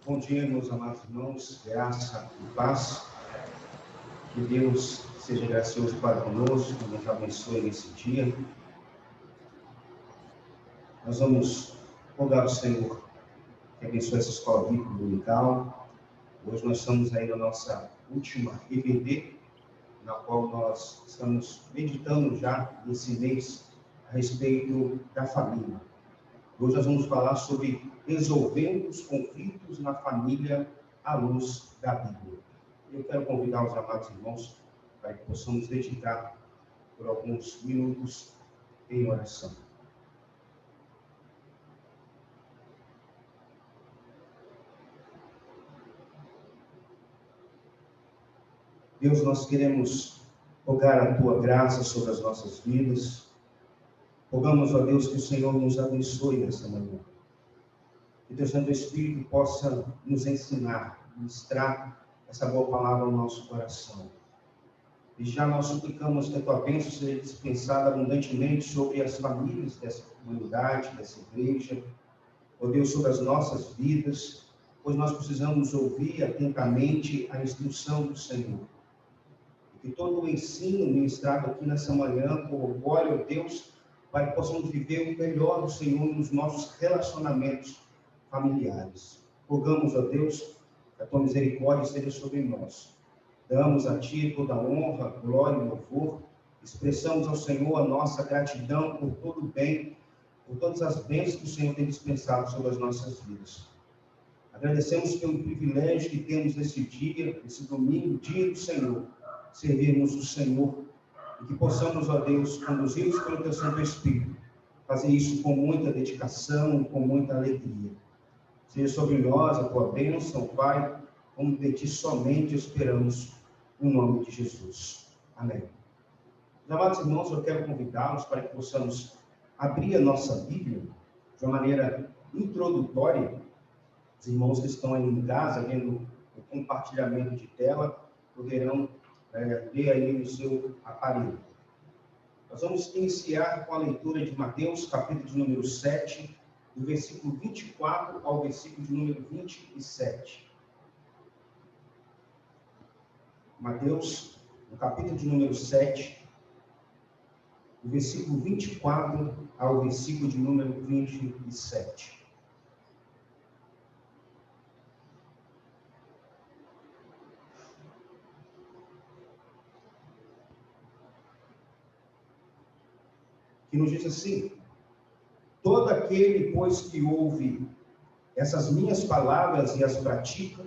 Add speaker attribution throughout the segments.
Speaker 1: Bom dia, meus amados irmãos, graça e paz. Que Deus seja gracioso para conosco, nos abençoe nesse dia. Nós vamos rogar ao Senhor que abençoe essa escola bíblica dominical. Hoje nós estamos aí na nossa última EBD, na qual nós estamos meditando já nesse mês a respeito da família. Hoje nós vamos falar sobre resolvendo os conflitos na família à luz da Bíblia. Eu quero convidar os amados irmãos para que possamos dedicar por alguns minutos em oração. Deus, nós queremos rogar a Tua graça sobre as nossas vidas. Rogamos, ó Deus, que o Senhor nos abençoe nessa manhã. Que Teu Santo Espírito possa nos ensinar, ministrar essa boa palavra ao nosso coração. E já nós suplicamos que a Tua bênção seja dispensada abundantemente sobre as famílias dessa comunidade, dessa igreja, ó Deus, sobre as nossas vidas, pois nós precisamos ouvir atentamente a instrução do Senhor. E que todo o ensino ministrado aqui nessa manhã corrobore, ó Deus, para que possamos viver o melhor do Senhor nos nossos relacionamentos familiares. Rogamos a Deus que a Tua misericórdia esteja sobre nós. Damos a Ti toda a honra, glória e louvor. Expressamos ao Senhor a nossa gratidão por todo o bem, por todas as bênçãos que o Senhor tem dispensado sobre as nossas vidas. Agradecemos pelo privilégio que temos nesse dia, nesse domingo, dia do Senhor, servirmos o Senhor e que possamos, ó Deus, conduzidos pelo Teu Santo Espírito, fazer isso com muita dedicação, com muita alegria. Seja sobre nós a Tua bênção, Pai, como de Ti somente esperamos, no nome de Jesus. Amém. Meus amados irmãos, eu quero convidá-los para que possamos abrir a nossa Bíblia de uma maneira introdutória. Os irmãos que estão aí em casa, vendo o compartilhamento de tela, poderão ler aí no seu aparelho. Nós vamos iniciar com a leitura de Mateus, capítulo de número 7, do versículo 24 ao versículo de número 27. Mateus, no capítulo de número 7, do versículo 24 ao versículo de número 27. Que nos diz assim: todo aquele, pois, que ouve essas minhas palavras e as pratica,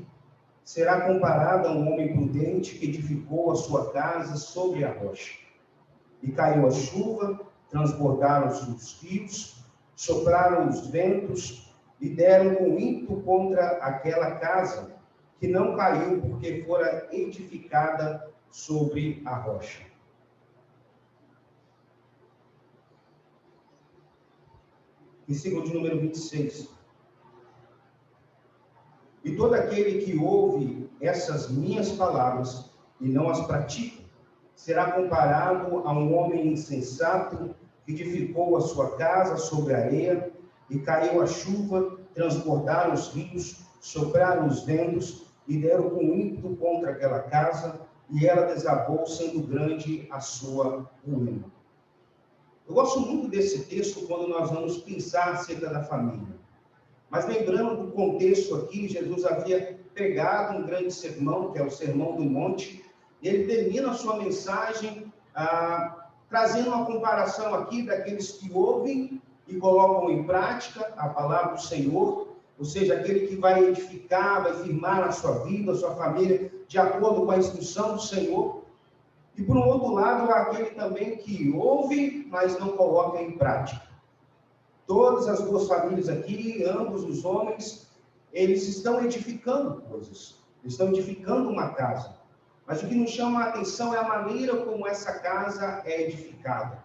Speaker 1: será comparado a um homem prudente que edificou a sua casa sobre a rocha. E caiu a chuva, transbordaram-se os rios, sopraram os ventos e deram com ímpeto contra aquela casa, que não caiu porque fora edificada sobre a rocha. Versículo de número 26. E todo aquele que ouve essas minhas palavras e não as pratica, será comparado a um homem insensato que edificou a sua casa sobre a areia, e caiu a chuva, transbordaram os rios, sopraram os ventos, e deram com ímpeto contra aquela casa, e ela desabou, sendo grande a sua ruína. Eu gosto muito desse texto quando nós vamos pensar acerca da família. Mas lembrando do contexto aqui, Jesus havia pregado um grande sermão, que é o Sermão do Monte, e ele termina a sua mensagem trazendo uma comparação aqui daqueles que ouvem e colocam em prática a palavra do Senhor, ou seja, aquele que vai edificar, vai firmar a sua vida, a sua família, de acordo com a instrução do Senhor. E, por um outro lado, aquele também que ouve, mas não coloca em prática. Todas as duas famílias aqui, ambos os homens, eles estão edificando coisas, estão edificando uma casa. Mas o que nos chama a atenção é a maneira como essa casa é edificada.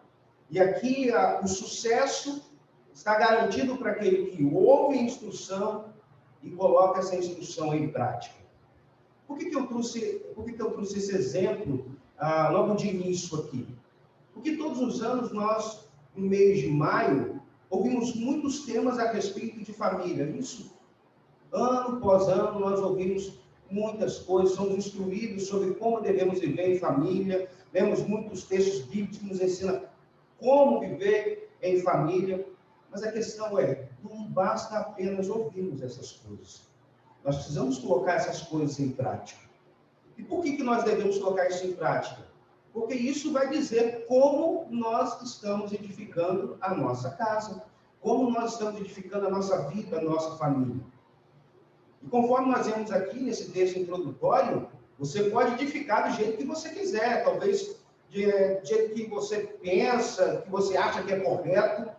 Speaker 1: E aqui o sucesso está garantido para aquele que ouve a instrução e coloca essa instrução em prática. Por que eu trouxe esse exemplo logo de início aqui? Porque todos os anos nós, no mês de maio, ouvimos muitos temas a respeito de família. Isso Ano após ano, nós ouvimos muitas coisas, somos instruídos sobre como devemos viver em família, lemos muitos textos bíblicos que nos ensinam como viver em família, mas a questão é, não basta apenas ouvirmos essas coisas. Nós precisamos colocar essas coisas em prática. E por que nós devemos colocar isso em prática? Porque isso vai dizer como nós estamos edificando a nossa casa, como nós estamos edificando a nossa vida, a nossa família. E conforme nós vemos aqui nesse texto introdutório, você pode edificar do jeito que você quiser, talvez do jeito que você pensa, que você acha que é correto,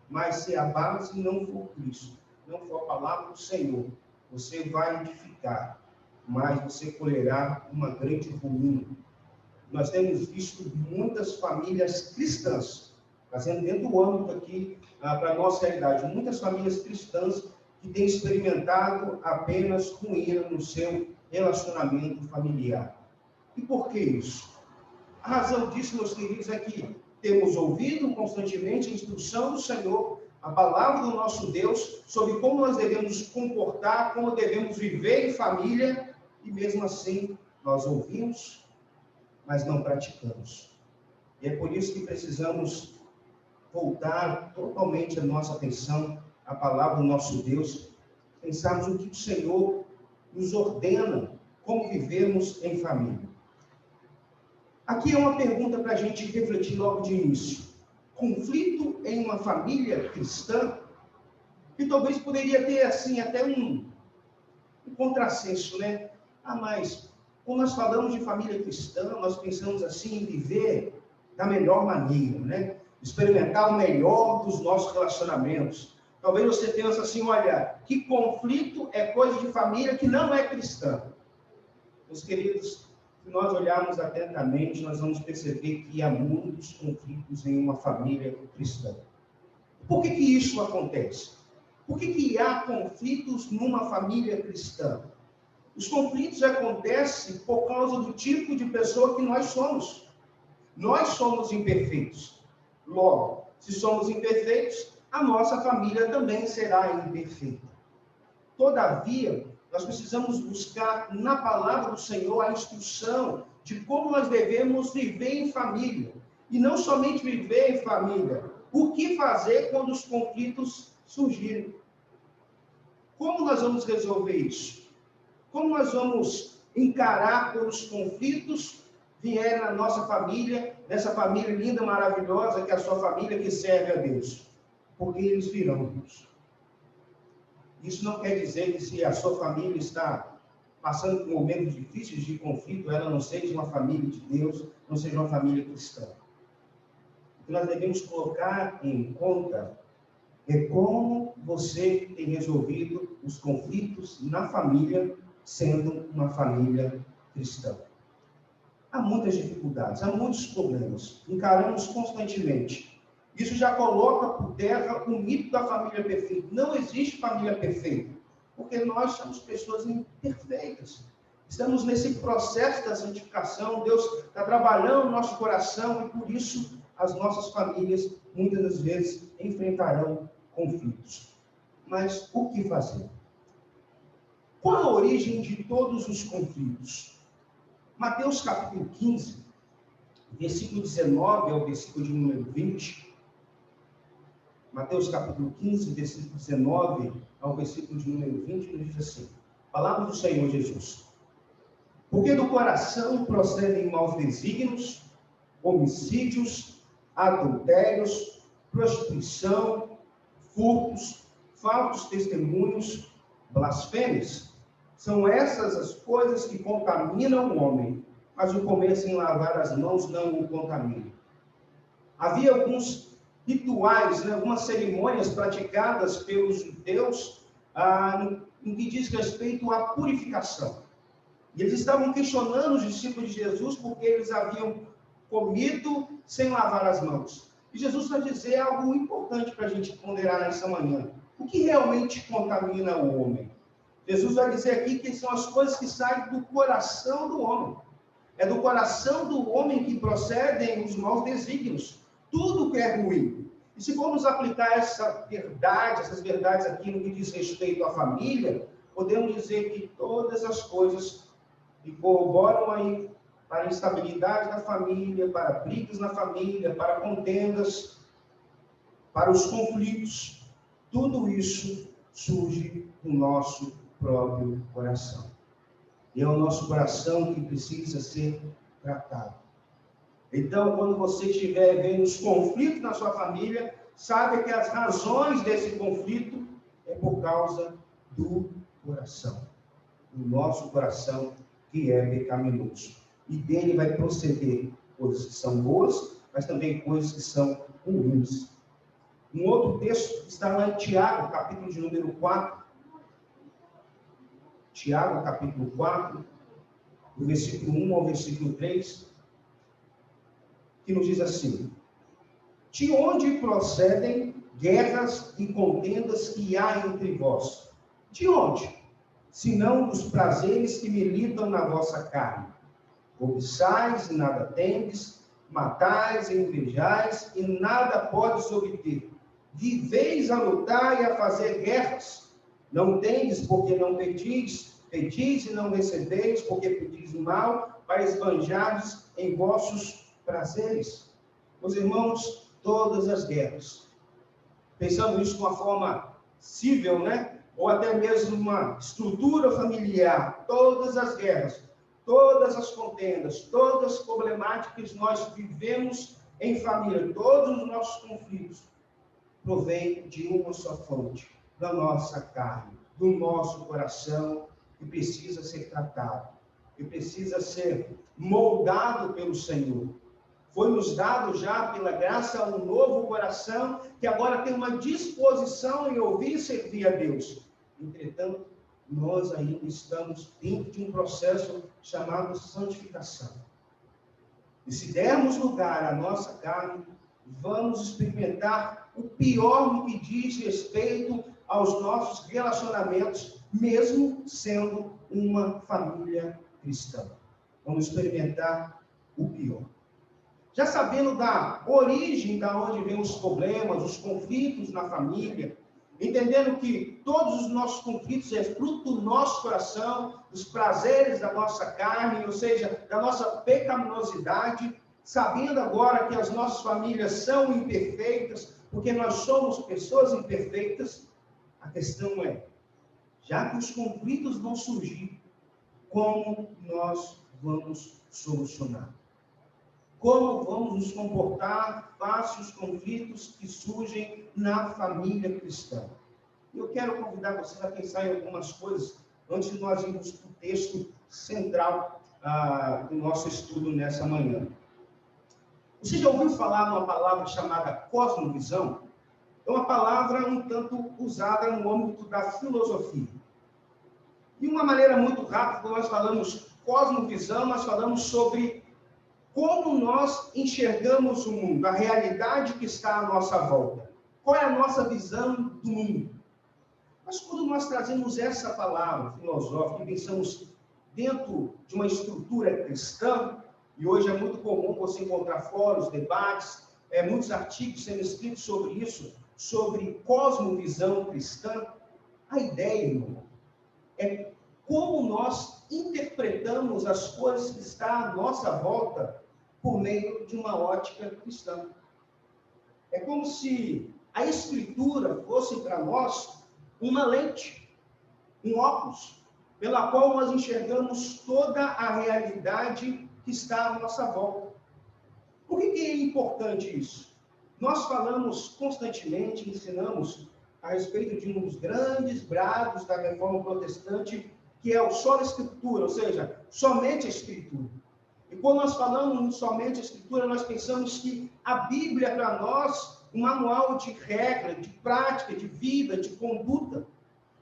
Speaker 1: mas se a base não for Cristo, não for a palavra do Senhor, você vai edificar, mas você colherá uma grande ruína. Nós temos visto muitas famílias cristãs, trazendo dentro do âmbito aqui para a nossa realidade, muitas famílias cristãs que têm experimentado apenas ruína no seu relacionamento familiar. E por que isso? A razão disso, meus queridos, é que temos ouvido constantemente a instrução do Senhor, a palavra do nosso Deus, sobre como nós devemos nos comportar, como devemos viver em família, e mesmo assim nós ouvimos, mas não praticamos. E é por isso que precisamos voltar totalmente a nossa atenção à palavra do nosso Deus, pensarmos o que o Senhor nos ordena, como vivemos em família. Aqui é uma pergunta para a gente refletir logo de início. Conflito em uma família cristã? Que talvez poderia ter, assim, até um contrassenso, né? Mas quando nós falamos de família cristã, nós pensamos assim em viver da melhor maneira, né? Experimentar o melhor dos nossos relacionamentos. Talvez você pense assim, olha, que conflito é coisa de família que não é cristã. Meus queridos, se nós olharmos atentamente, nós vamos perceber que há muitos conflitos em uma família cristã. Por que isso acontece? Por que há conflitos numa família cristã? Os conflitos acontecem por causa do tipo de pessoa que nós somos. Nós somos imperfeitos. Logo, se somos imperfeitos, a nossa família também será imperfeita. Todavia, nós precisamos buscar na palavra do Senhor a instrução de como nós devemos viver em família. E não somente viver em família. O que fazer quando os conflitos surgirem? Como nós vamos resolver isso? Como nós vamos encarar quando os conflitos vierem na nossa família, nessa família linda, maravilhosa, que é a sua família que serve a Deus? Porque eles virão, Deus. Isso não quer dizer que se a sua família está passando por momentos difíceis de conflito, ela não seja uma família de Deus, não seja uma família cristã. O que nós devemos colocar em conta é como você tem resolvido os conflitos na família, sendo uma família cristã. Há muitas dificuldades, há muitos problemas, encaramos constantemente. Isso já coloca por terra o mito da família perfeita. Não existe família perfeita, porque nós somos pessoas imperfeitas. Estamos nesse processo da santificação, Deus está trabalhando no nosso coração e por isso as nossas famílias muitas das vezes enfrentarão conflitos. Mas o que fazer? Qual a origem de todos os conflitos? Mateus capítulo 15, versículo 19 ao versículo de número 20. Mateus capítulo 15, versículo 19 ao versículo de número 20, nos diz assim: palavra do Senhor Jesus. Porque do coração procedem maus desígnios, homicídios, adultérios, prostituição, furtos, falsos testemunhos, blasfêmias. São essas as coisas que contaminam o homem, mas o comer sem lavar as mãos não o contamina. Havia alguns rituais, algumas cerimônias praticadas pelos judeus em que diz respeito à purificação. E eles estavam questionando os discípulos de Jesus porque eles haviam comido sem lavar as mãos. E Jesus vai dizer algo importante para a gente ponderar nessa manhã. O que realmente contamina o homem? Jesus vai dizer aqui que são as coisas que saem do coração do homem. É do coração do homem que procedem os maus desígnios. Tudo que é ruim. E se formos aplicar essas verdades aqui no que diz respeito à família, podemos dizer que todas as coisas que corroboram aí para a instabilidade da família, para brigas na família, para contendas, para os conflitos, tudo isso surge do nosso próprio coração. E é o nosso coração que precisa ser tratado. Então, quando você estiver vendo os conflitos na sua família, saiba que as razões desse conflito é por causa do coração. Do nosso coração, que é pecaminoso. E dele vai proceder coisas que são boas, mas também coisas que são ruins. Um outro texto está lá em Tiago, capítulo de número 4. Tiago, capítulo 4, do versículo 1 ao versículo 3, que nos diz assim: de onde procedem guerras e contendas que há entre vós? De onde? Senão dos prazeres que militam na vossa carne. Cobiçais e nada tendes, matais e invejais e nada podes obter. Viveis a lutar e a fazer guerras. Não tendes porque não pedis, pedis e não recebeis porque pedis mal, para esbanjares em vossos prazeres. Meus irmãos, todas as guerras, pensando isso de uma forma civil, né? Ou até mesmo uma estrutura familiar, todas as guerras, todas as contendas, todas as problemáticas que nós vivemos em família, todos os nossos conflitos, provém de uma só fonte, da nossa carne, do nosso coração, que precisa ser tratado, que precisa ser moldado pelo Senhor. Foi-nos dado já, pela graça, um novo coração, que agora tem uma disposição em ouvir e servir a Deus. Entretanto, nós ainda estamos dentro de um processo chamado santificação. E se dermos lugar à nossa carne, vamos experimentar o pior no que diz respeito aos nossos relacionamentos, mesmo sendo uma família cristã. Vamos experimentar o pior. Já sabendo da origem da onde vêm os problemas, os conflitos na família, entendendo que todos os nossos conflitos é fruto do nosso coração, dos prazeres da nossa carne, ou seja, da nossa pecaminosidade, sabendo agora que as nossas famílias são imperfeitas, porque nós somos pessoas imperfeitas, a questão é, já que os conflitos vão surgir, como nós vamos solucionar? Como vamos nos comportar face aos conflitos que surgem na família cristã? Eu quero convidar vocês a pensar em algumas coisas antes de nós irmos para o texto central do nosso estudo nessa manhã. Você já ouviu falar numa palavra chamada cosmovisão? É uma palavra um tanto usada no âmbito da filosofia. De uma maneira muito rápida, quando nós falamos cosmovisão, nós falamos sobre como nós enxergamos o mundo, a realidade que está à nossa volta. Qual é a nossa visão do mundo? Mas quando nós trazemos essa palavra filosófica e pensamos dentro de uma estrutura cristã, e hoje é muito comum você encontrar fóruns, debates, muitos artigos sendo escritos sobre isso, sobre cosmovisão cristã, a ideia, irmão, é como nós interpretamos as coisas que estão à nossa volta por meio de uma ótica cristã. É como se a Escritura fosse para nós uma lente, um óculos, pela qual nós enxergamos toda a realidade que está à nossa volta. Por que é importante isso? Nós falamos constantemente, ensinamos a respeito de um dos grandes brados da reforma protestante, que é o sola escritura, ou seja, somente a Escritura. E quando nós falamos somente a Escritura, nós pensamos que a Bíblia é para nós um manual de regra, de prática, de vida, de conduta.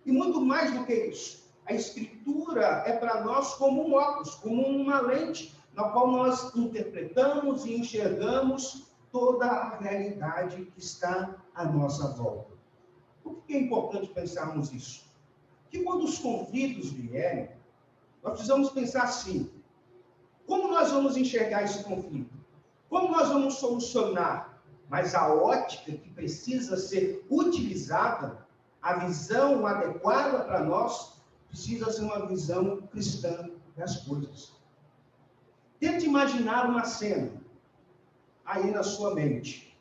Speaker 1: E muito mais do que isso, a Escritura é para nós como um óculos, como uma lente, na qual nós interpretamos e enxergamos toda a realidade que está à nossa volta. Por que é importante pensarmos isso? Que quando os conflitos vierem, nós precisamos pensar assim: como nós vamos enxergar esse conflito? Como nós vamos solucionar? mas a ótica que precisa ser utilizada, a visão adequada para nós, precisa ser uma visão cristã das coisas. Tente imaginar uma cena aí na sua mente.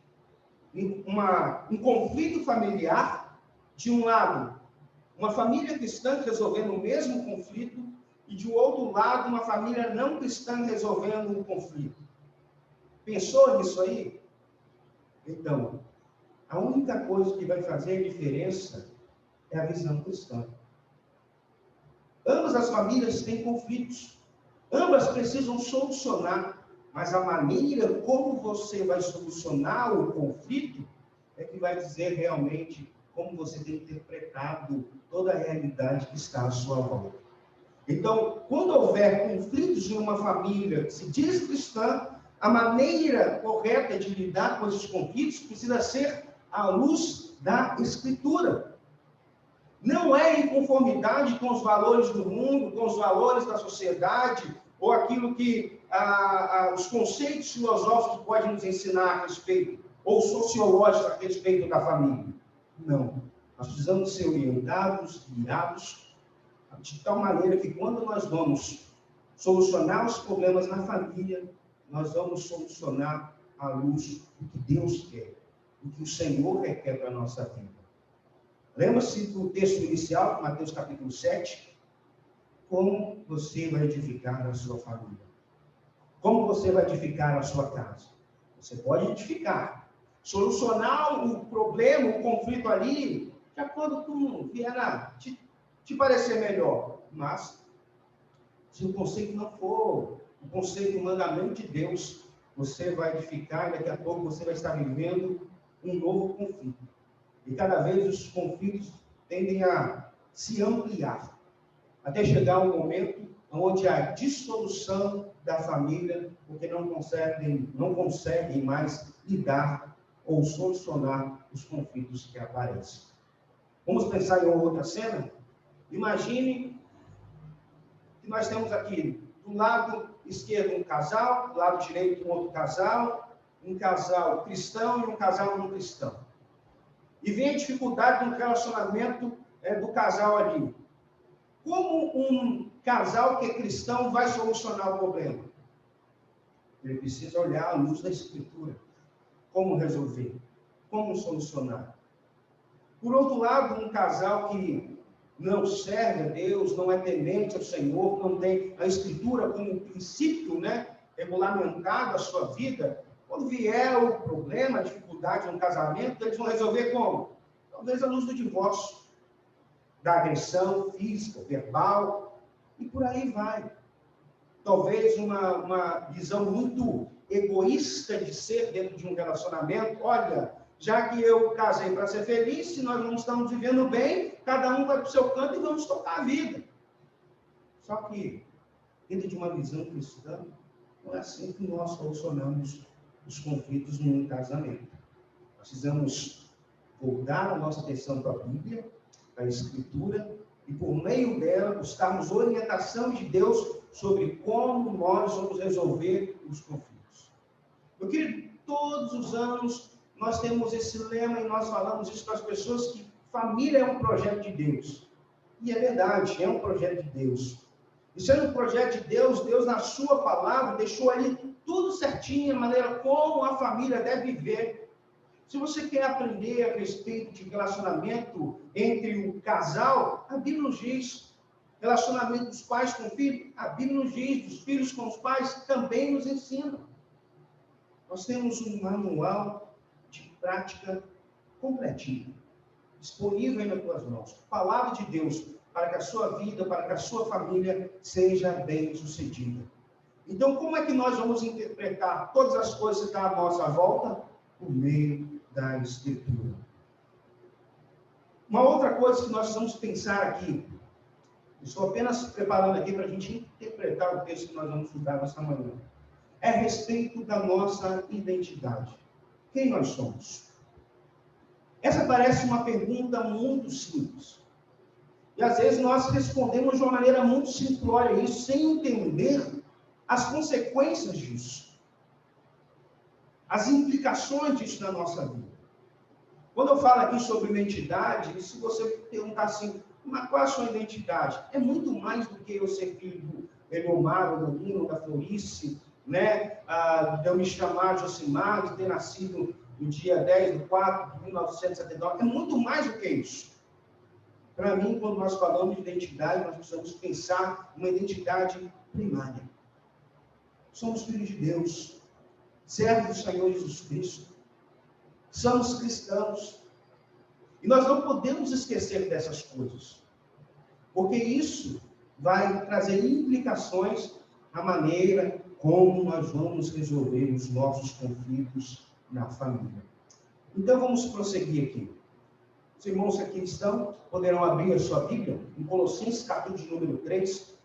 Speaker 1: Um conflito familiar, de um lado, uma família cristã resolvendo o mesmo conflito, e de outro lado, uma família não cristã resolvendo o conflito. Pensou nisso aí? Então, a única coisa que vai fazer a diferença é a visão cristã. Ambas as famílias têm conflitos. Ambas precisam solucionar. Mas a maneira como você vai solucionar o conflito é que vai dizer realmente como você tem interpretado toda a realidade que está à sua volta. Então, quando houver conflitos em uma família que se diz cristã, a maneira correta de lidar com esses conflitos precisa ser à luz da Escritura. Não é em conformidade com os valores do mundo, com os valores da sociedade, ou aquilo que os conceitos filosóficos podem nos ensinar a respeito, ou sociológicos a respeito da família. Não. Nós precisamos ser orientados, guiados, de tal maneira que quando nós vamos solucionar os problemas na família, nós vamos solucionar à luz do que Deus quer, do que o Senhor requer para a nossa vida. Lembra-se do texto inicial, Mateus capítulo 7? Como você vai edificar a sua família? Como você vai edificar a sua casa? Você pode edificar, solucionar o problema, o conflito ali, de acordo com vier a te parecer melhor. Mas, se o conceito não for o conceito, o mandamento de Deus, você vai edificar e daqui a pouco você vai estar vivendo um novo conflito. E cada vez os conflitos tendem a se ampliar, até chegar um momento onde há dissolução da família, porque não conseguem mais lidar ou solucionar os conflitos que aparecem. Vamos pensar em outra cena? Imagine que nós temos aqui, do lado esquerdo um casal, do lado direito um outro casal, um casal cristão e um casal não cristão. E vem a dificuldade do relacionamento do casal ali. Como um casal que é cristão vai solucionar o problema? Ele precisa olhar à luz da Escritura. Como resolver? Como solucionar? Por outro lado, um casal que não serve a Deus, não é temente ao Senhor, não tem a Escritura como princípio, regulamentado a sua vida, quando vier o problema, a dificuldade no casamento, eles vão resolver como? Talvez à luz do divórcio, da agressão física, verbal, e por aí vai. Talvez uma visão muito egoísta de ser dentro de um relacionamento. Olha, já que eu casei para ser feliz, se nós não estamos vivendo bem, cada um vai para o seu canto e vamos tocar a vida. Só que, dentro de uma visão cristã, não é assim que nós solucionamos os conflitos num casamento. Nós precisamos voltar a nossa atenção para a Bíblia, para a Escritura, e por meio dela buscarmos orientação de Deus sobre como nós vamos resolver os conflitos. Meu querido, todos os anos nós temos esse lema e nós falamos isso para as pessoas, que família é um projeto de Deus. E é verdade, é um projeto de Deus. E sendo um projeto de Deus, Deus na sua palavra deixou ali tudo certinho, a maneira como a família deve viver. Se você quer aprender a respeito de relacionamento entre o casal, a Bíblia nos diz. Relacionamento dos pais com filhos, a Bíblia nos diz. Dos filhos com os pais, também nos ensina. Nós temos um manual de prática completinho, disponível aí nas tuas mãos. Palavra de Deus, para que a sua vida, para que a sua família seja bem sucedida. Então, como é que nós vamos interpretar todas as coisas que estão à nossa volta? Por meio da Escritura. Uma outra coisa que nós vamos pensar aqui, estou apenas preparando aqui para a gente interpretar o texto que nós vamos estudar nesta manhã, é a respeito da nossa identidade. Quem nós somos? Essa parece uma pergunta muito simples. E às vezes nós respondemos de uma maneira muito simplória a isso, sem entender as consequências disso. as implicações disso na nossa vida. Quando eu falo aqui sobre identidade, se você perguntar assim, mas qual é a sua identidade? É muito mais do que eu ser filho do Eliomar, do Nino, da Florice, né? De eu me chamar Josimar, de ter nascido no dia 10/4/1979. É muito mais do que isso. Para mim, quando nós falamos de identidade, nós precisamos pensar uma identidade primária. Somos filhos de Deus, servos do Senhor Jesus Cristo, somos cristãos. E nós não podemos esquecer dessas coisas, porque isso vai trazer implicações na maneira como nós vamos resolver os nossos conflitos na família. Então, vamos prosseguir aqui. Os irmãos que aqui estão poderão abrir a sua Bíblia em Colossenses, capítulo de número 3.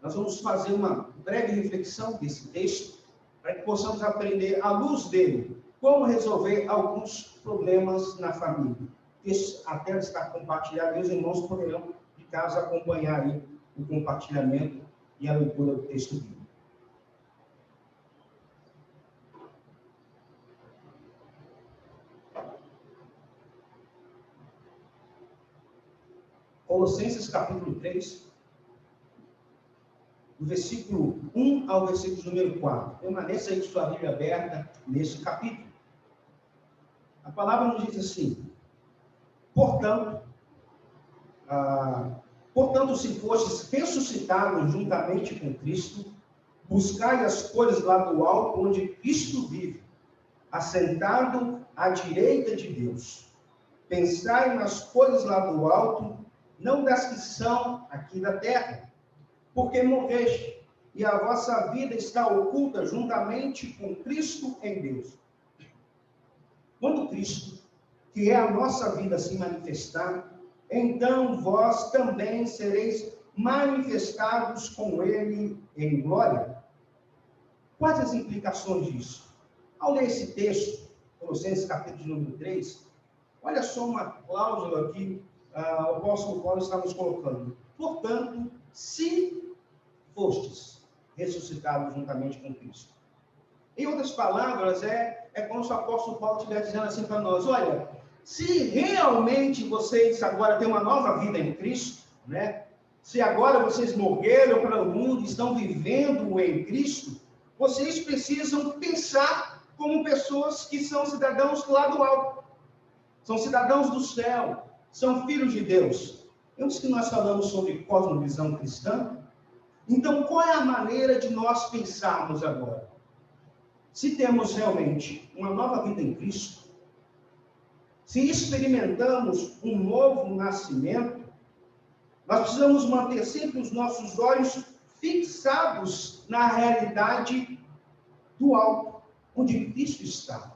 Speaker 1: Nós vamos fazer uma breve reflexão desse texto, para que possamos aprender, à luz dele, como resolver alguns problemas na família. Esse até está compartilhado, e os irmãos poderão, de casa, acompanhar aí o compartilhamento e a leitura do texto bíblico. Colossenses capítulo 3, do versículo 1 ao versículo número 4. Permaneça aí com sua Bíblia aberta nesse capítulo. A palavra nos diz assim: portanto, se fostes ressuscitados juntamente com Cristo, buscai as coisas lá do alto, onde Cristo vive, assentado à direita de Deus. Pensai nas coisas lá do alto, não das que são aqui da terra, porque morreste, e a vossa vida está oculta juntamente com Cristo em Deus. Quando Cristo, que é a nossa vida, se manifestar, então vós também sereis manifestados com Ele em glória. Quais as implicações disso? Ao ler esse texto, Colossenses capítulo número 3, olha só uma cláusula aqui, o apóstolo Paulo está nos colocando. Portanto, se fostes ressuscitados juntamente com Cristo. Em outras palavras, é como se o apóstolo Paulo estivesse dizendo assim para nós: olha, se realmente vocês agora têm uma nova vida em Cristo, né? Se agora vocês morreram para o mundo e estão vivendo em Cristo, vocês precisam pensar como pessoas que são cidadãos lá do alto, são cidadãos do céu, são filhos de Deus. Antes que nós falamos sobre cosmovisão cristã, então qual é a maneira de nós pensarmos agora? Se temos realmente uma nova vida em Cristo, se experimentamos um novo nascimento, nós precisamos manter sempre os nossos olhos fixados na realidade do alto, onde Cristo está.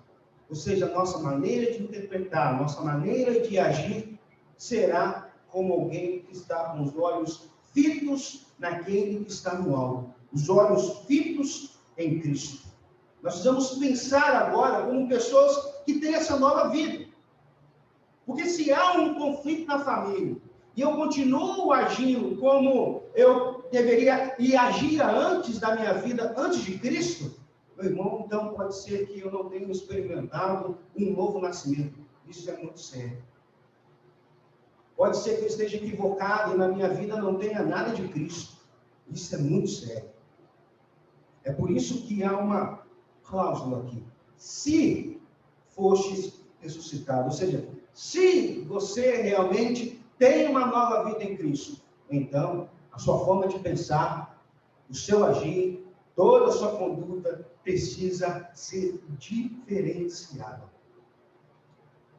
Speaker 1: Ou seja, a nossa maneira de interpretar, a nossa maneira de agir será como alguém que está com os olhos fitos naquele que está no alto, os olhos fitos em Cristo. Nós precisamos pensar agora como pessoas que têm essa nova vida. Porque se há um conflito na família, e eu continuo agindo como eu deveria e agia antes da minha vida, antes de Cristo, meu irmão, então pode ser que eu não tenha experimentado um novo nascimento. Isso é muito sério. Pode ser que eu esteja equivocado e na minha vida não tenha nada de Cristo. Isso é muito sério. É por isso que há uma cláusula aqui. Se fostes ressuscitado, ou seja, se você realmente tem uma nova vida em Cristo, então a sua forma de pensar, o seu agir, toda a sua conduta precisa ser diferenciada.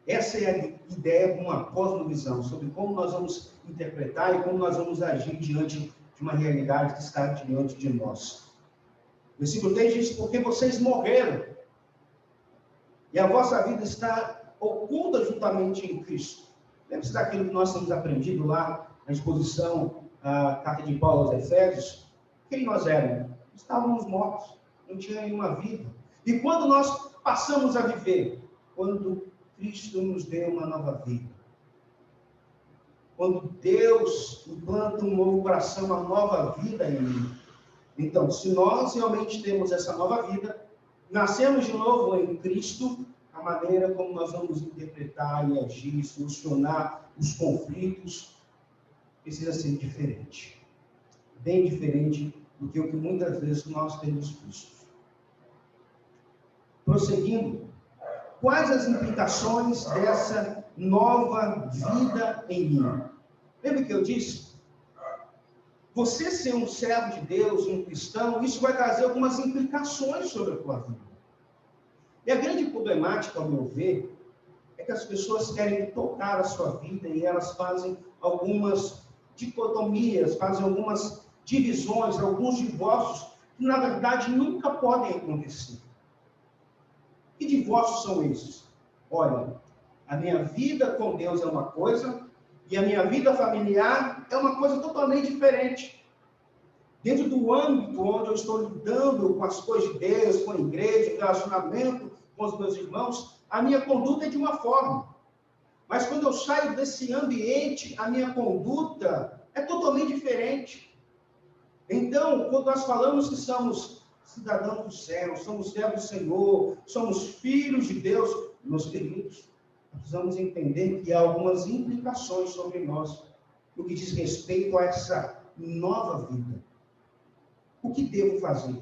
Speaker 1: Essa é a ideia de uma cosmovisão, sobre como nós vamos interpretar e como nós vamos agir diante de uma realidade que está diante de nós. O versículo 3 diz: porque vocês morreram, e a vossa vida está oculta juntamente em Cristo. Lembra-se daquilo que nós temos aprendido lá na exposição, a carta de Paulo aos Efésios? Quem nós éramos? Estávamos mortos, não tinha nenhuma vida. E quando nós passamos a viver? Quando Cristo nos deu uma nova vida. Quando Deus implanta um novo coração, uma nova vida em mim. Então, se nós realmente temos essa nova vida, nascemos de novo em Cristo, a maneira como nós vamos interpretar e agir, solucionar os conflitos, precisa ser diferente. Bem diferente do que o que muitas vezes nós temos visto. Prosseguindo, quais as implicações dessa nova vida em mim? Lembra que eu disse? Você ser um servo de Deus, um cristão, isso vai trazer algumas implicações sobre a tua vida. E a grande problemática, ao meu ver, é que as pessoas querem tocar a sua vida e elas fazem algumas dicotomias, fazem algumas divisões, alguns divórcios, que na verdade nunca podem acontecer. Que divórcios são esses? Olha, a minha vida com Deus é uma coisa e a minha vida familiar é uma coisa totalmente diferente. Dentro do âmbito onde eu estou lidando com as coisas de Deus, com a igreja, o relacionamento com os meus irmãos, a minha conduta é de uma forma. Mas quando eu saio desse ambiente, a minha conduta é totalmente diferente. Então, quando nós falamos que somos cidadãos do céu, somos servos do Senhor, somos filhos de Deus, meus queridos, precisamos entender que há algumas implicações sobre nós no que diz respeito a essa nova vida. O que devo fazer?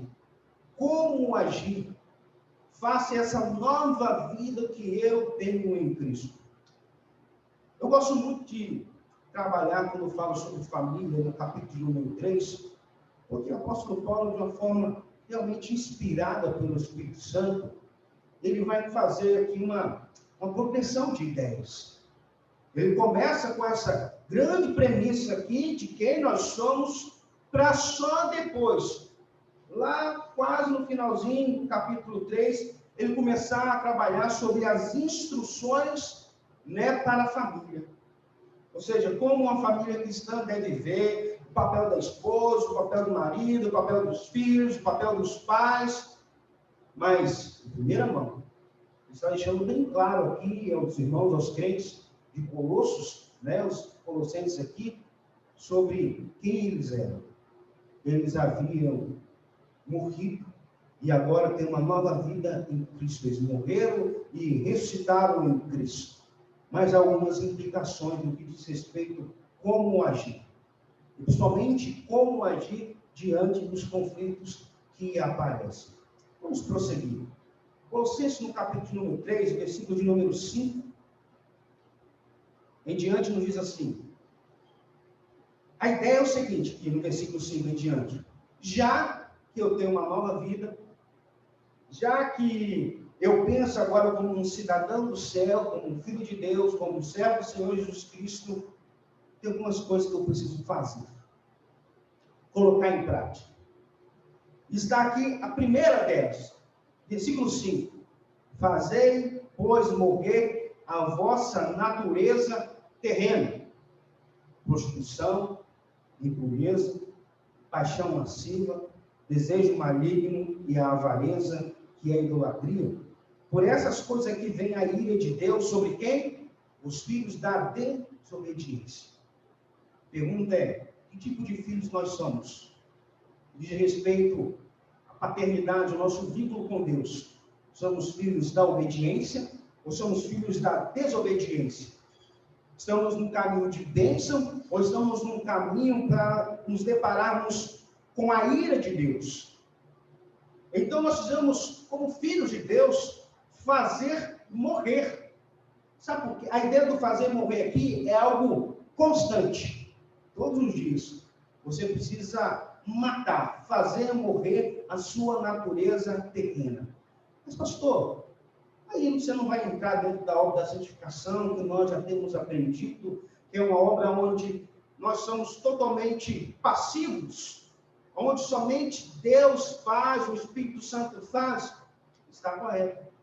Speaker 1: Como agir face a essa nova vida que eu tenho em Cristo? Eu gosto muito de trabalhar quando eu falo sobre família, no capítulo número 3, porque o apóstolo Paulo, de uma forma realmente inspirada pelo Espírito Santo, ele vai fazer aqui uma progressão de ideias. Ele começa com essa grande premissa aqui de quem nós somos, para só depois, lá quase no finalzinho do capítulo 3, ele começar a trabalhar sobre as instruções, para a família. Ou seja, como uma família cristã deve ver o papel da esposa, o papel do marido, o papel dos filhos, o papel dos pais. Mas, em primeira mão, ele está deixando bem claro aqui aos irmãos, aos crentes de Colossos, os colossenses aqui, sobre quem eles eram. Eles haviam morrido e agora têm uma nova vida em Cristo. Eles morreram e ressuscitaram em Cristo. Mas há algumas implicações no que diz respeito a como agir. E principalmente como agir diante dos conflitos que aparecem. Vamos prosseguir. Colossenses no capítulo número 3, versículo de número 5, em diante nos diz assim. A ideia é o seguinte, aqui no versículo 5 em diante. Já que eu tenho uma nova vida, já que eu penso agora como um cidadão do céu, como um filho de Deus, como um servo do Senhor Jesus Cristo, tem algumas coisas que eu preciso fazer. Colocar em prática. Está aqui a primeira delas, versículo 5. Fazei, pois, morrer a vossa natureza terrena. Prostituição, impureza, paixão lasciva, desejo maligno e a avareza, que é a idolatria. Por essas coisas aqui vem a ira de Deus sobre quem? Os filhos da desobediência. Pergunta é, que tipo de filhos nós somos? Diz respeito à paternidade, o nosso vínculo com Deus. Somos filhos da obediência ou somos filhos da desobediência? Estamos num caminho de bênção ou estamos num caminho para nos depararmos com a ira de Deus? Então nós precisamos, como filhos de Deus, fazer morrer. Sabe por quê? A ideia do fazer morrer aqui é algo constante. Todos os dias. Você precisa matar, fazer morrer a sua natureza terrena. Mas, pastor, aí você não vai entrar dentro da obra da santificação, que nós já temos aprendido, que é uma obra onde nós somos totalmente passivos, onde somente Deus faz, o Espírito Santo faz. Está correto.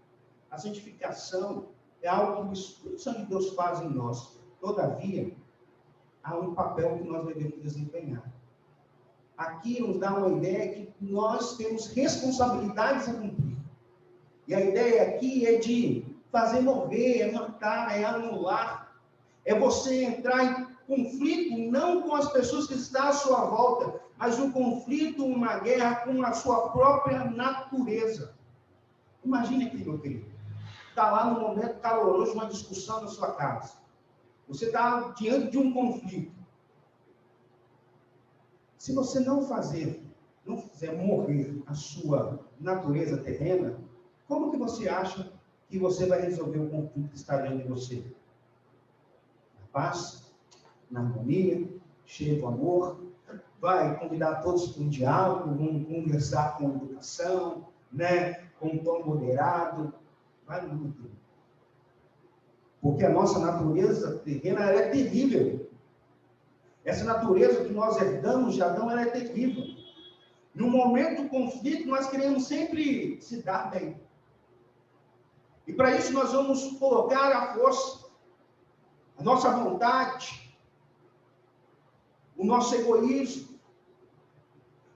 Speaker 1: A santificação é algo que o Espírito Santo de Deus faz em nós. Todavia, há um papel que nós devemos desempenhar. Aqui nos dá uma ideia que nós temos responsabilidades a cumprir. E a ideia aqui é de fazer morrer, é matar, é anular. É você entrar em conflito, não com as pessoas que estão à sua volta, mas um conflito, uma guerra com a sua própria natureza. Imagine aqui, meu querido. Está lá no momento caloroso, uma discussão na sua casa. Você está diante de um conflito. Se você não fizer morrer a sua natureza terrena, como que você acha que você vai resolver o conflito que está diante de você? Na paz, na harmonia, cheio de amor, vai convidar todos para um diálogo, vão conversar com educação, né? Com um tom moderado, vai muito. Porque a nossa natureza terrena ela é terrível. Essa natureza que nós herdamos de Adão, ela é terrível. No momento do conflito, nós queremos sempre se dar bem. E para isso nós vamos colocar a força, a nossa vontade, o nosso egoísmo.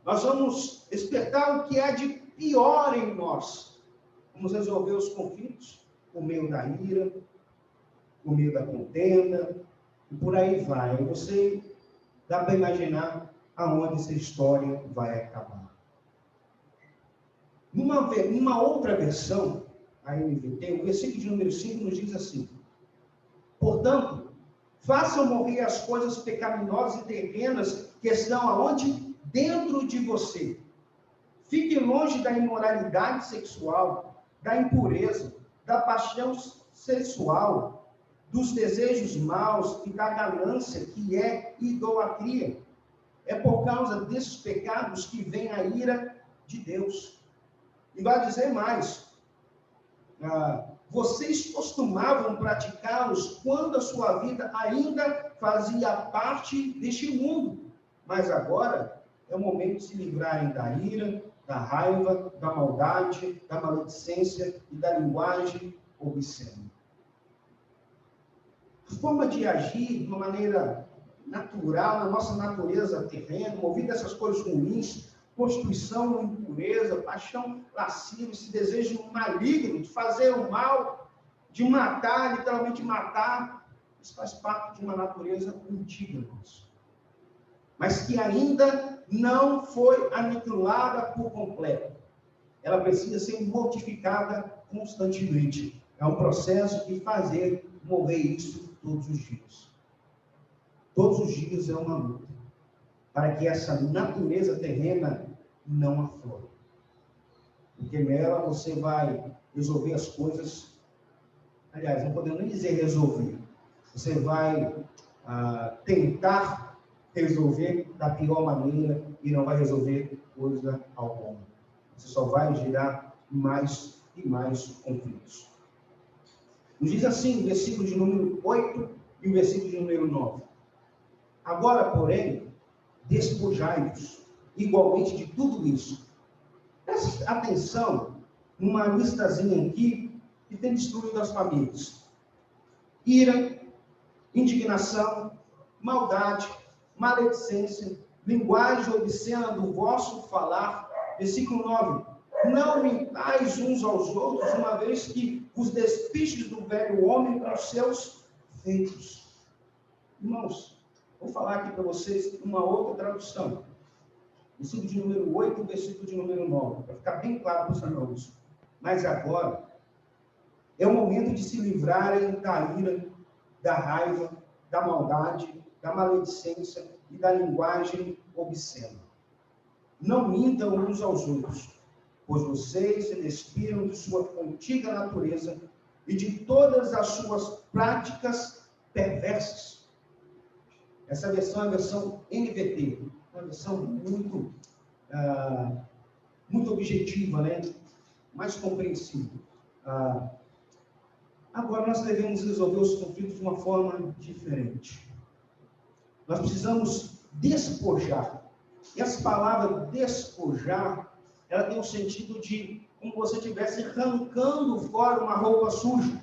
Speaker 1: Nós vamos despertar o que há de pior em nós. Vamos resolver os conflitos por meio da ira, por meio da contenda, e por aí vai. Você dá para imaginar aonde essa história vai acabar. Numa outra versão, a NVT, o versículo de número 5 nos diz assim: portanto, façam morrer as coisas pecaminosas e terrenas que estão aonde? Dentro de você. Fique longe da imoralidade sexual, da impureza, da paixão sexual, dos desejos maus e da ganância, que é idolatria. É por causa desses pecados que vem a ira de Deus. E vai dizer mais: vocês costumavam praticá-los quando a sua vida ainda fazia parte deste mundo. Mas agora é o momento de se livrarem da ira, da raiva, da maldade, da maledicência e da linguagem obscena. A forma de agir de uma maneira natural, na nossa natureza terrena, movida a essas coisas ruins, prostituição, impureza, paixão lasciva, esse desejo maligno de fazer o mal, de matar, literalmente matar, isso faz parte de uma natureza antiga nossa, mas que ainda não foi aniquilada por completo. Ela precisa ser mortificada constantemente. É um processo de fazer morrer isso todos os dias. Todos os dias é uma luta, para que essa natureza terrena não aflore. Porque nela você vai resolver as coisas, aliás, não podemos nem dizer resolver, você vai tentar resolver da pior maneira e não vai resolver coisa alguma. Você só vai gerar mais e mais conflitos. Nos diz assim, o versículo de número 8 e o versículo de número 9. Agora, porém, despojai-vos igualmente de tudo isso. Preste atenção numa listazinha aqui que tem destruído as famílias: ira, indignação, maldade, maledicência, linguagem obscena do vosso falar. Versículo 9: não mentais uns aos outros, uma vez que os despistes do velho homem com os seus feitos. Irmãos, vou falar aqui para vocês uma outra tradução. Versículo de número 8 e versículo de número 9, para ficar bem claro para os irmãos. Mas agora é o momento de se livrarem da ira, da raiva, da maldade, da maledicência e da linguagem obscena. Não mintam uns aos outros, pois vocês se despiram de sua antiga natureza e de todas as suas práticas perversas. Essa versão é a versão NVT, uma versão muito objetiva, né? Mais compreensível. Agora nós devemos resolver os conflitos de uma forma diferente. Nós precisamos despojar. E essa palavra despojar, ela tem o sentido de como você estivesse arrancando fora uma roupa suja.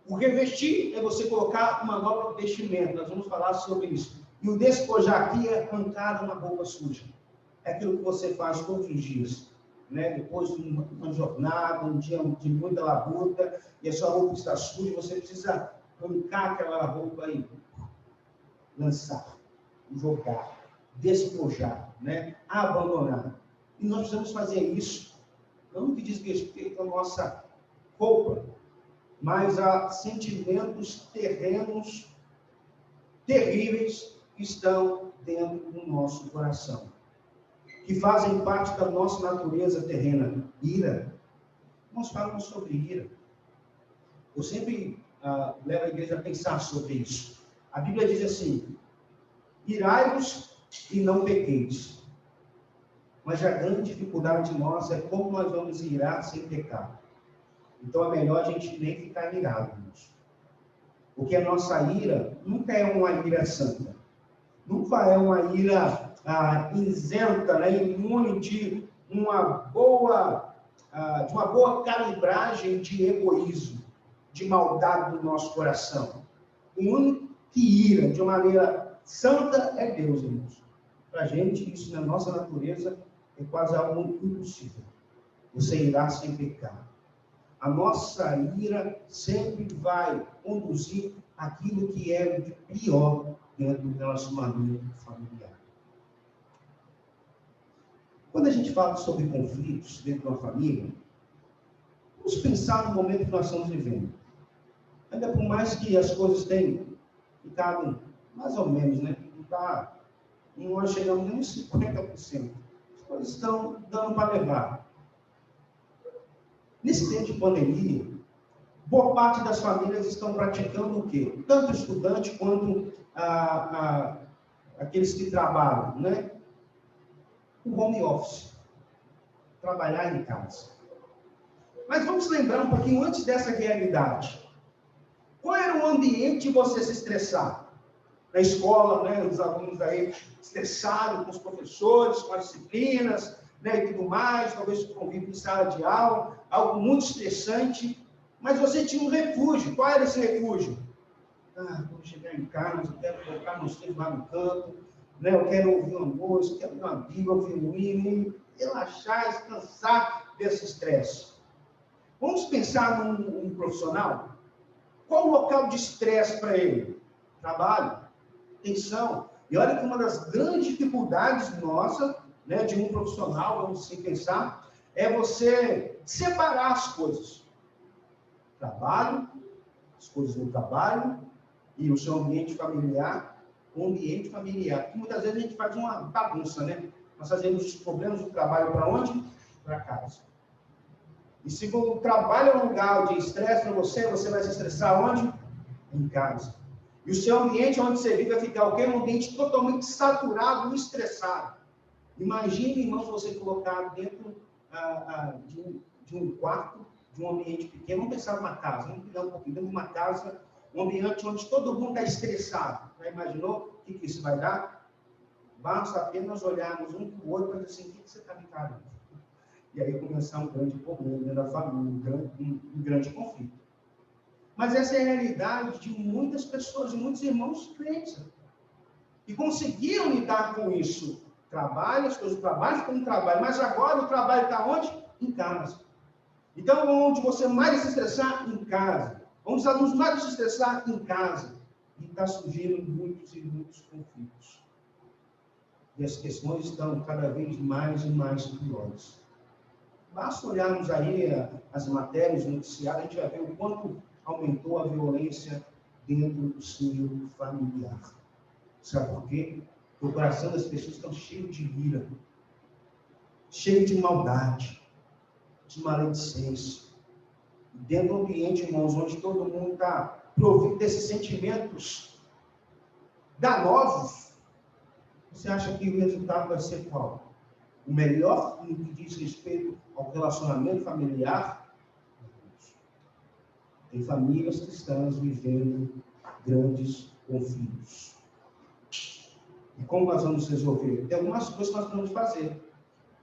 Speaker 1: O revestir é você colocar uma nova vestimenta. Nós vamos falar sobre isso. E o despojar aqui é arrancar uma roupa suja. É aquilo que você faz todos os dias, né? Depois de uma jornada, um dia de muita labuta, e a sua roupa está suja, você precisa arrancar aquela roupa e lançar, jogar, despojar, né? Abandonar. E nós precisamos fazer isso não no que diz respeito à nossa roupa, mas a sentimentos terrenos, terríveis, que estão dentro do nosso coração, que fazem parte da nossa natureza terrena. Ira. Nós falamos sobre ira. Eu sempre levo a igreja a pensar sobre isso. A Bíblia diz assim: irai-vos e não pequeis. Mas a grande dificuldade de nós é como nós vamos irar sem pecar. Então é melhor a gente nem ficar irado, irmãos. Porque a nossa ira nunca é uma ira santa. Nunca é uma ira isenta, né, imune de uma boa calibragem de egoísmo, de maldade do nosso coração. O único que ira de uma maneira santa é Deus, irmãos. Para a gente, isso na nossa natureza é quase algo impossível. Você irá sem pecar. A nossa ira sempre vai conduzir aquilo que é de pior dentro do relacionamento familiar. Quando a gente fala sobre conflitos dentro de uma família, vamos pensar no momento que nós estamos vivendo. Ainda por mais que as coisas tenham ficado mais ou menos, né? Não nós chegamos nem uns 50%. As coisas estão dando para levar. Nesse tempo de pandemia, boa parte das famílias estão praticando o quê? Tanto estudante quanto aqueles que trabalham, né? O home office. Trabalhar em casa. Mas vamos lembrar um pouquinho antes dessa realidade. Qual era o ambiente de você se estressar? Na escola, né? Os alunos aí estressados com os professores, com as disciplinas, né? E tudo mais, talvez convívio em sala de aula, algo muito estressante. Mas você tinha um refúgio. Qual era esse refúgio? Quando chegar em casa, eu quero colocar meus filhos lá no canto, né? Eu quero ouvir uma música, quero ouvir uma Bíblia, ouvir um hino, relaxar, descansar desse estresse. Vamos pensar num profissional? Qual o local de estresse para ele? Trabalho, tensão. E olha que uma das grandes dificuldades nossa, né, de um profissional, vamos assim pensar, é você separar as coisas. Trabalho, as coisas do trabalho e o seu ambiente familiar, o ambiente familiar. Porque muitas vezes a gente faz uma bagunça, né? Nós fazemos os problemas do trabalho para onde? Para casa. E se o trabalho é um lugar de estresse para você, você vai se estressar onde? Em casa. E o seu ambiente onde você vive vai ficar o quê? Um ambiente totalmente saturado e estressado. Imagine, irmãos, você colocar dentro de um quarto, de um ambiente pequeno. Vamos pensar numa casa, vamos pegar um pouquinho, dentro de uma casa, um ambiente onde todo mundo está estressado. Já imaginou o que isso vai dar? Basta apenas olharmos um para o outro e dizer assim: o que você está me carregando? E aí começar um grande problema dentro da família, um grande conflito. Mas essa é a realidade de muitas pessoas, de muitos irmãos crentes, que conseguiram lidar com isso. Trabalho, as coisas do trabalho ficam no trabalho, mas agora o trabalho está onde? Em casa. Então, onde você mais se estressar? Em casa. Onde os alunos mais se estressar? Em casa. E está surgindo muitos e muitos conflitos. E as questões estão cada vez mais e mais piores. Basta olharmos aí as matérias noticiadas, a gente vai ver o quanto aumentou a violência dentro do seio familiar. Sabe por quê? Porque o coração das pessoas está cheio de ira, cheio de maldade, de maledicência. Dentro do ambiente, irmãos, onde todo mundo está provido desses sentimentos danosos, você acha que o resultado vai ser qual? O melhor no que diz respeito ao relacionamento familiar? Tem famílias cristãs vivendo grandes conflitos. E como nós vamos resolver? Tem algumas coisas que nós podemos fazer.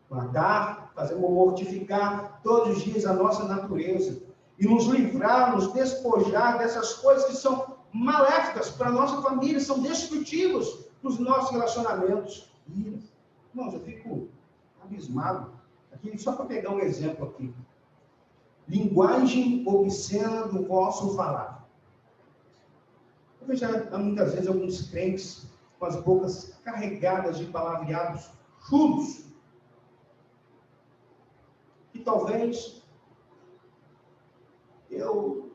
Speaker 1: Matar, mortificar todos os dias a nossa natureza. E nos livrar, nos despojar dessas coisas que são maléficas para a nossa família, são destrutivas para os nossos relacionamentos. Irmãos, eu fico abismado. Aqui, só para pegar um exemplo aqui. Linguagem obscena do vosso falar. Eu vejo muitas vezes alguns crentes com as bocas carregadas de palavreados chulos, que talvez eu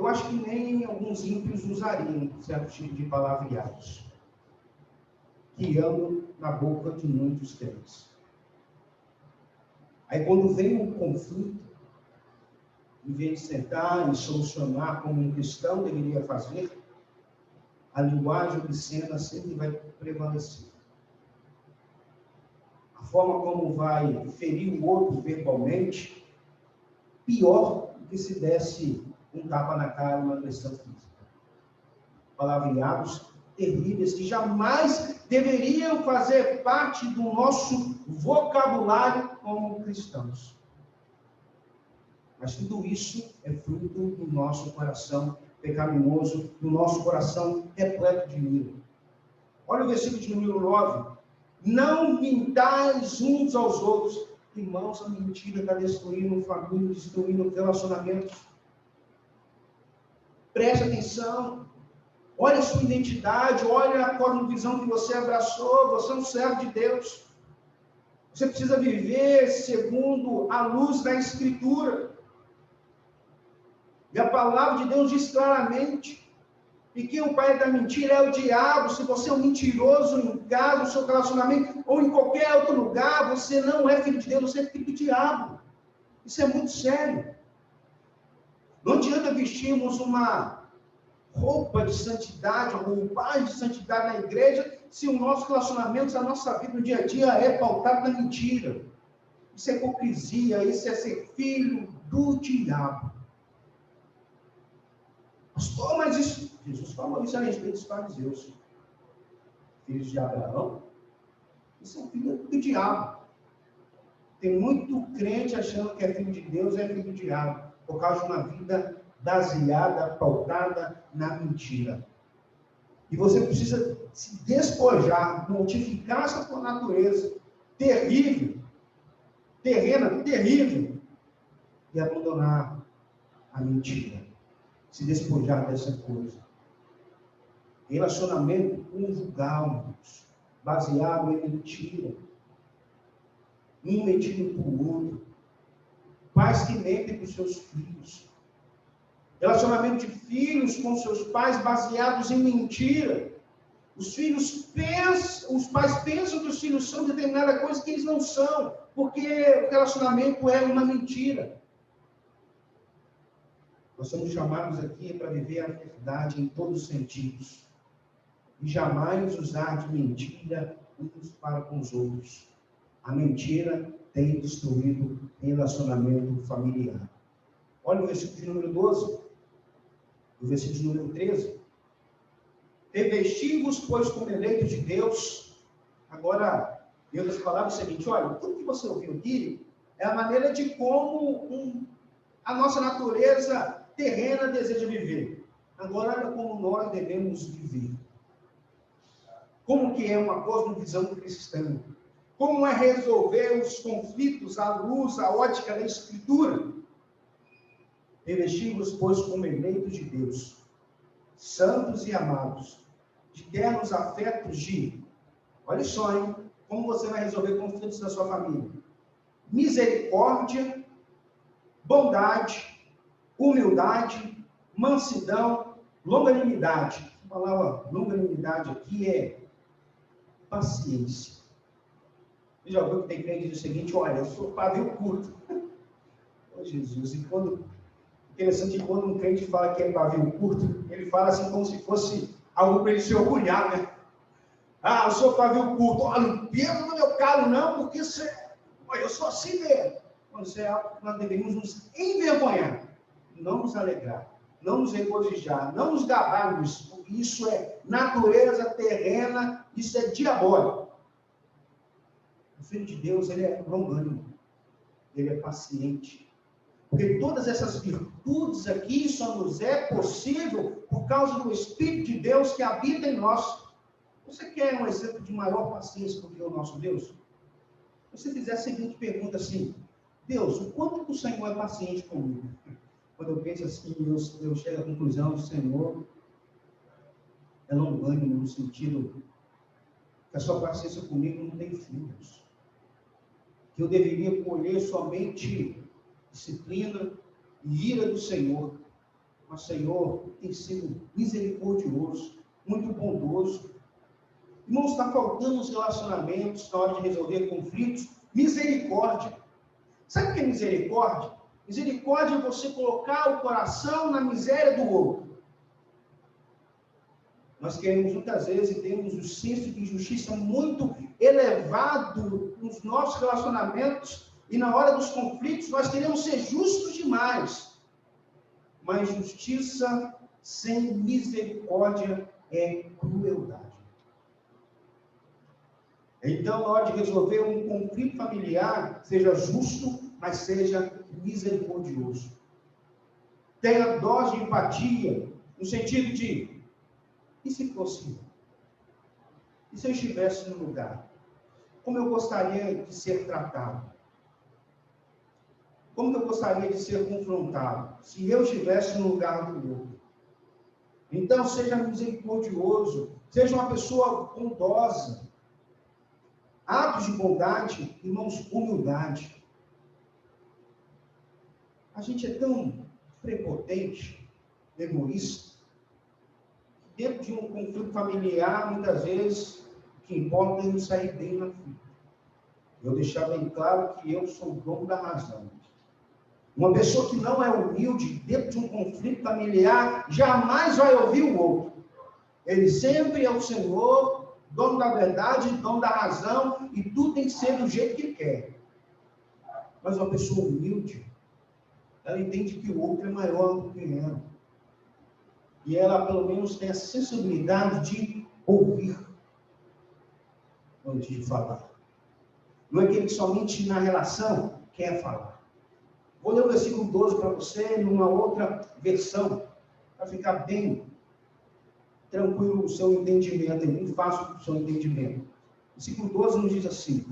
Speaker 1: acho que nem alguns ímpios usariam certo tipo de palavreados que andam na boca de muitos crentes. Aí quando vem um conflito, em vez de sentar e solucionar como um cristão deveria fazer, a linguagem obscena sempre vai prevalecer. A forma como vai ferir o outro verbalmente, pior do que se desse um tapa na cara e uma agressão física. Palavreados terríveis que jamais deveriam fazer parte do nosso vocabulário como cristãos. Mas tudo isso é fruto do nosso coração pecaminoso, do nosso coração repleto de ira. Olha o versículo de número 9. Não mintais uns aos outros. Irmãos, a mentira está destruindo família, destruindo relacionamentos. Preste atenção. Olha a sua identidade, olha a cosmovisão que você abraçou. Você é um servo de Deus. Você precisa viver segundo a luz da Escritura. E a palavra de Deus diz claramente e que o pai da mentira é o diabo. Se você é um mentiroso em casa, no seu relacionamento, ou em qualquer outro lugar, você não é filho de Deus, você é filho do diabo. Isso é muito sério. Não adianta vestirmos uma roupa de santidade, uma roupagem de santidade na igreja, se o nosso relacionamento, a nossa vida no dia a dia é pautado na mentira. Isso é hipocrisia, isso é ser filho do diabo. Pastor, mas isso, Jesus falou isso a respeito dos fariseus. Filhos de Abraão, isso é filho do diabo. Tem muito crente achando que é filho de Deus, é filho do diabo, por causa de uma vida baseada, pautada na mentira. E você precisa se despojar, mortificar essa sua natureza terrível, terrena, terrível, e abandonar a mentira. Se despojar dessa coisa. Relacionamento conjugal, baseado em mentira. Um mentindo para o outro. Pais que mentem para os seus filhos. Relacionamento de filhos com seus pais baseados em mentira. Os pais pensam que os filhos são determinada coisa que eles não são, porque o relacionamento é uma mentira. Nós somos chamados aqui para viver a verdade em todos os sentidos. E jamais usar de mentira uns para com os outros. A mentira tem destruído relacionamento familiar. Olha o versículo de número 12. O versículo de número 13. Revesti-vos, pois, como eleitos de Deus. Agora, em outras palavras, é o seguinte, olha, tudo que você ouviu aqui é a maneira de como a nossa natureza terrena deseja viver. Agora, olha como nós devemos viver. Como que é uma cosmovisão cristã? Como é resolver os conflitos à luz, à ótica da Escritura? Revesti-vos, pois, como eleitos de Deus, santos e amados, de ternos afetos de... Olha só, hein? Como você vai resolver conflitos da sua família? Misericórdia, bondade, humildade, mansidão, longanimidade. A palavra longanimidade aqui é paciência. Você já ouviu que tem crente que diz o seguinte, olha, eu sou pavio curto. Oh, Jesus, e interessante que quando um crente fala que é pavio curto, ele fala assim como se fosse algo para ele se orgulhar, né? Ah, eu sou pavio curto. Olha, não pega no meu calo não, porque eu sou assim mesmo. Nós devemos nos envergonhar, não nos alegrar, não nos regozijar, não nos gabar nisso, porque isso é natureza terrena, isso é diabólico. O Filho de Deus, ele é longânimo, ele é paciente. Porque todas essas virtudes aqui só nos é possível por causa do Espírito de Deus que habita em nós. Você quer um exemplo de maior paciência do que o nosso Deus? Se você fizer a seguinte pergunta assim, Deus, o quanto que o Senhor é paciente comigo? Quando eu penso assim, eu chego à conclusão do Senhor é longânimo no sentido que a sua paciência comigo não tem fim, Deus. que eu deveria colher somente disciplina e ira do Senhor. Mas, Senhor, tem sido misericordioso, muito bondoso. Irmãos, está faltando nos relacionamentos, na hora de resolver conflitos, misericórdia. Sabe o que é misericórdia? Misericórdia é você colocar o coração na miséria do outro. Nós queremos muitas vezes e temos um senso de justiça muito elevado nos nossos relacionamentos e na hora dos conflitos nós queremos ser justos demais. Mas justiça sem misericórdia é crueldade. Então, na hora de resolver um conflito familiar, seja justo, mas seja misericordioso. Tenha dose de empatia, no sentido de, e se fosse? E se eu estivesse no lugar? Como eu gostaria de ser tratado? Como eu gostaria de ser confrontado? Se eu estivesse no lugar do outro. Então, seja misericordioso, seja uma pessoa bondosa. Atos de bondade, irmãos, humildade. A gente é tão prepotente, egoísta, que dentro de um conflito familiar, muitas vezes, o que importa é eu sair bem na vida. Eu deixar bem claro que eu sou o dono da razão. Uma pessoa que não é humilde, dentro de um conflito familiar, jamais vai ouvir o outro. Ele sempre é o Senhor, dono da verdade, dono da razão, e tudo tem que ser do jeito que ele quer. Mas uma pessoa humilde, ela entende que o outro é maior do que ela. E ela, pelo menos, tem a sensibilidade de ouvir antes de falar. Não é aquele que somente na relação quer falar. Vou ler o versículo 12 para você, numa outra versão, para ficar bem tranquilo o seu entendimento, muito fácil o seu entendimento. O versículo 12 nos diz assim: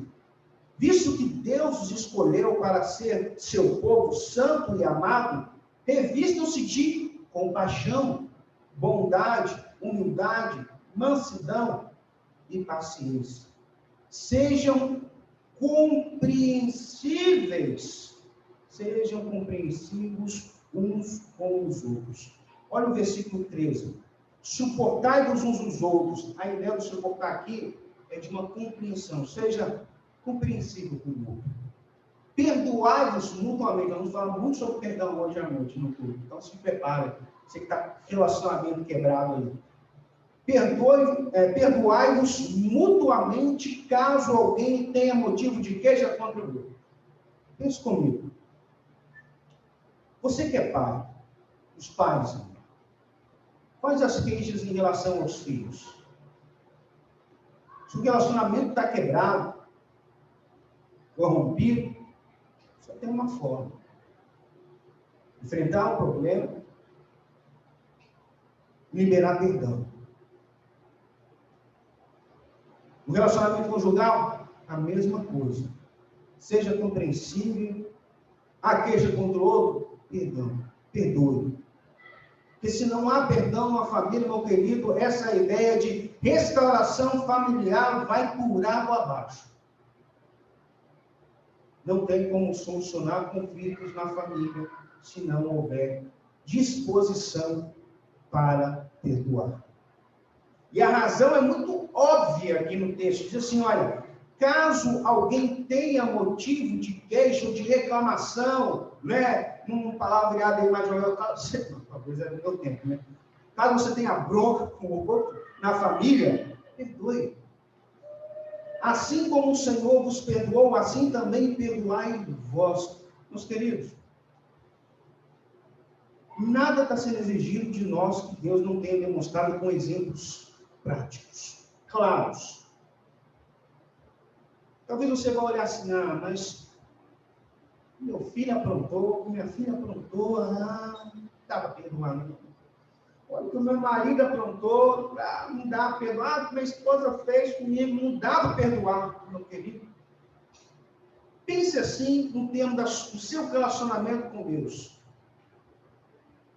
Speaker 1: visto que Deus os escolheu para ser seu povo santo e amado, revistam-se de compaixão, bondade, humildade, mansidão e paciência. Sejam compreensíveis, sejam compreensivos uns com os outros. Olha o versículo 13. Suportai-vos uns aos outros. A ideia do suportar aqui é de uma compreensão. Seja compreensível com o outro. Perdoai-vos mutuamente. Nós vamos falar muito sobre perdão hoje à noite no culto. Então se prepare. Você que está relacionamento quebrado aí. Perdoai-vos mutuamente caso alguém tenha motivo de queixa contra o outro. Pense comigo. Você que é pai, os pais, quais as queixas em relação aos filhos? Se o relacionamento está quebrado, corrompido, só tem uma forma. Enfrentar o problema, liberar perdão. O relacionamento conjugal, a mesma coisa. Seja compreensível, a queixa contra o outro, perdão, perdoe. Porque se não há perdão numa família, meu querido, essa ideia de restauração familiar vai por água abaixo. Não tem como solucionar conflitos na família se não houver disposição para perdoar. E a razão é muito óbvia aqui no texto. Diz assim, olha, caso alguém tenha motivo de queixa ou de reclamação, né? Numa palavreada aí mais jogar, talvez é do meu tempo, né? Caso você tenha bronca com o outro na família, perdoe. Assim como o Senhor vos perdoou, assim também perdoai vós. Meus queridos, nada está sendo exigido de nós que Deus não tenha demonstrado com exemplos práticos, claros. Talvez você vá olhar assim, mas meu filho aprontou, minha filha aprontou, não dá para perdoar, não. Olha o que o meu marido aprontou, não dá para perdoar, o que minha esposa fez comigo, não dá para perdoar, meu querido. Pense assim no termo do seu relacionamento com Deus,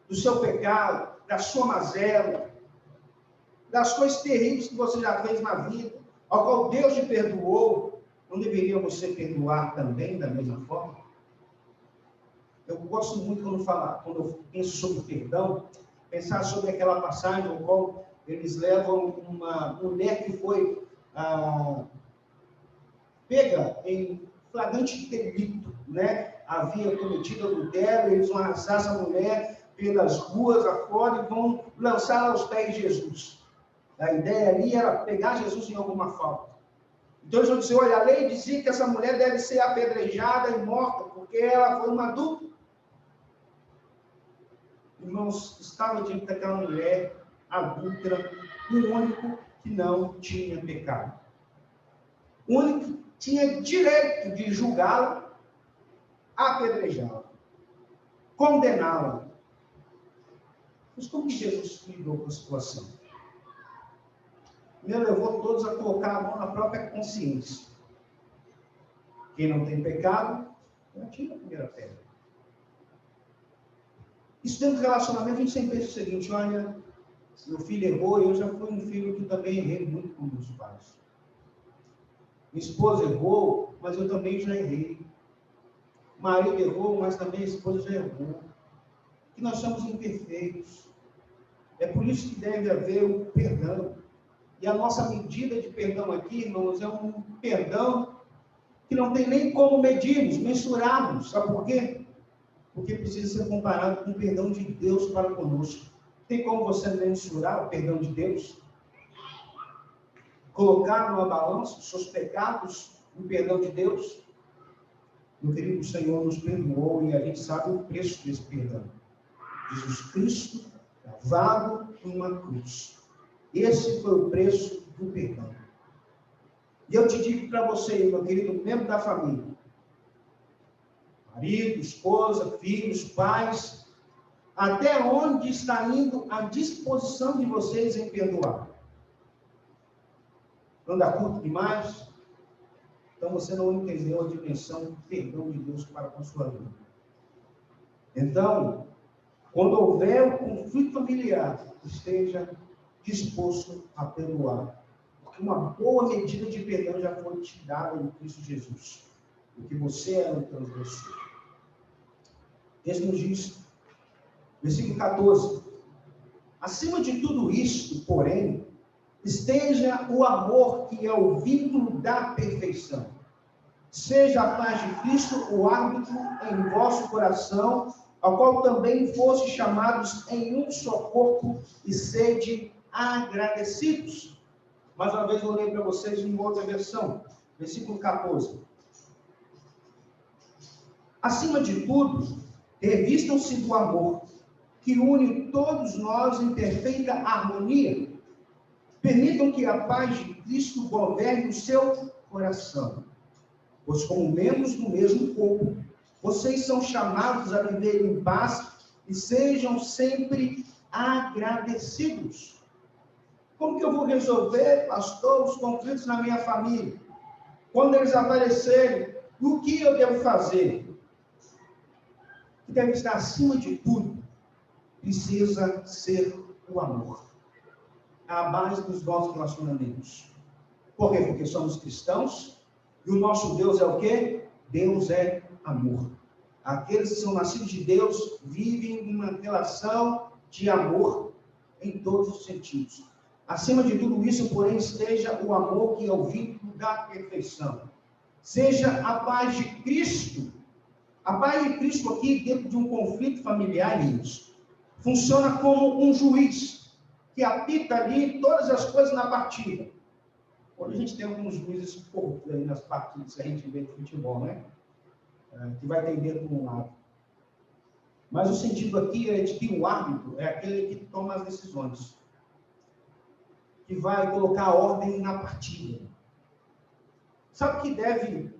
Speaker 1: do seu pecado, da sua mazela, das coisas terríveis que você já fez na vida, ao qual Deus te perdoou. Não deveria você perdoar também da mesma forma? Eu gosto muito quando eu penso sobre perdão, pensar sobre aquela passagem no qual eles levam uma mulher que foi pega em flagrante delito, né? Havia cometido adultério, eles vão arrastar essa mulher pelas ruas afora e vão lançá-la aos pés de Jesus. A ideia ali era pegar Jesus em alguma falta. Então eles vão dizer, olha, a lei dizia que essa mulher deve ser apedrejada e morta, porque ela foi uma adulta. Irmãos, estava diante daquela mulher adúltera, o único que não tinha pecado. O único que tinha direito de julgá-la, apedrejá-la, condená-la. Mas como que Jesus lidou com a situação? Ele levou todos a colocar a mão na própria consciência. Quem não tem pecado, não tira a primeira pedra. Isso dentro do relacionamento, a gente sempre pensa o seguinte, olha, meu filho errou, eu já fui um filho que também errei muito com meus pais. Minha esposa errou, mas eu também já errei. O marido errou, mas também a esposa já errou. Que nós somos imperfeitos. É por isso que deve haver o perdão. E a nossa medida de perdão aqui, irmãos, é um perdão que não tem nem como medirmos, mensurarmos. Sabe por quê? Porque precisa ser comparado com o perdão de Deus para conosco. Tem como você mensurar o perdão de Deus? Colocar numa balança os seus pecados no perdão de Deus? Meu querido, o Senhor nos perdoou e a gente sabe o preço desse perdão. Jesus Cristo, cravado em uma cruz. Esse foi o preço do perdão. E eu te digo para você, meu querido membro da família, marido, esposa, filhos, pais, até onde está indo a disposição de vocês em perdoar? Anda curto demais? Então você não entendeu a dimensão do perdão de Deus para com a sua vida. Então, quando houver um conflito familiar, esteja disposto a perdoar. Porque uma boa medida de perdão já foi te dada em Cristo Jesus. Porque você é um transgressor. Esse nos diz, versículo 14. Acima de tudo isto, porém, esteja o amor, que é o vínculo da perfeição. Seja a paz de Cristo o árbitro em vosso coração, ao qual também foste chamados em um só corpo, e sede agradecidos. Mais uma vez eu leio para vocês em outra versão, versículo 14. Acima de tudo, revistam-se do amor, que une todos nós em perfeita harmonia. Permitam que a paz de Cristo governe o seu coração, pois como membros do mesmo corpo, vocês são chamados a viver em paz e sejam sempre agradecidos. Como que eu vou resolver, pastor, os conflitos na minha família? Quando eles aparecerem, o que eu devo fazer? O que deve estar acima de tudo precisa ser o amor. A base dos nossos relacionamentos. Por quê? Porque somos cristãos e o nosso Deus é o quê? Deus é amor. Aqueles que são nascidos de Deus vivem uma relação de amor em todos os sentidos. Acima de tudo isso, porém, esteja o amor, que é o vínculo da perfeição. Seja a paz de Cristo. A paz de Cristo aqui, dentro de um conflito familiar, funciona como um juiz que apita ali todas as coisas na partida. Hoje a gente tem alguns juízes corruptos aí nas partidas que a gente vê de futebol, né? Que vai ter dedo de um lado. Mas o sentido aqui é de que o árbitro é aquele que toma as decisões, que vai colocar a ordem na partida. Sabe o que deve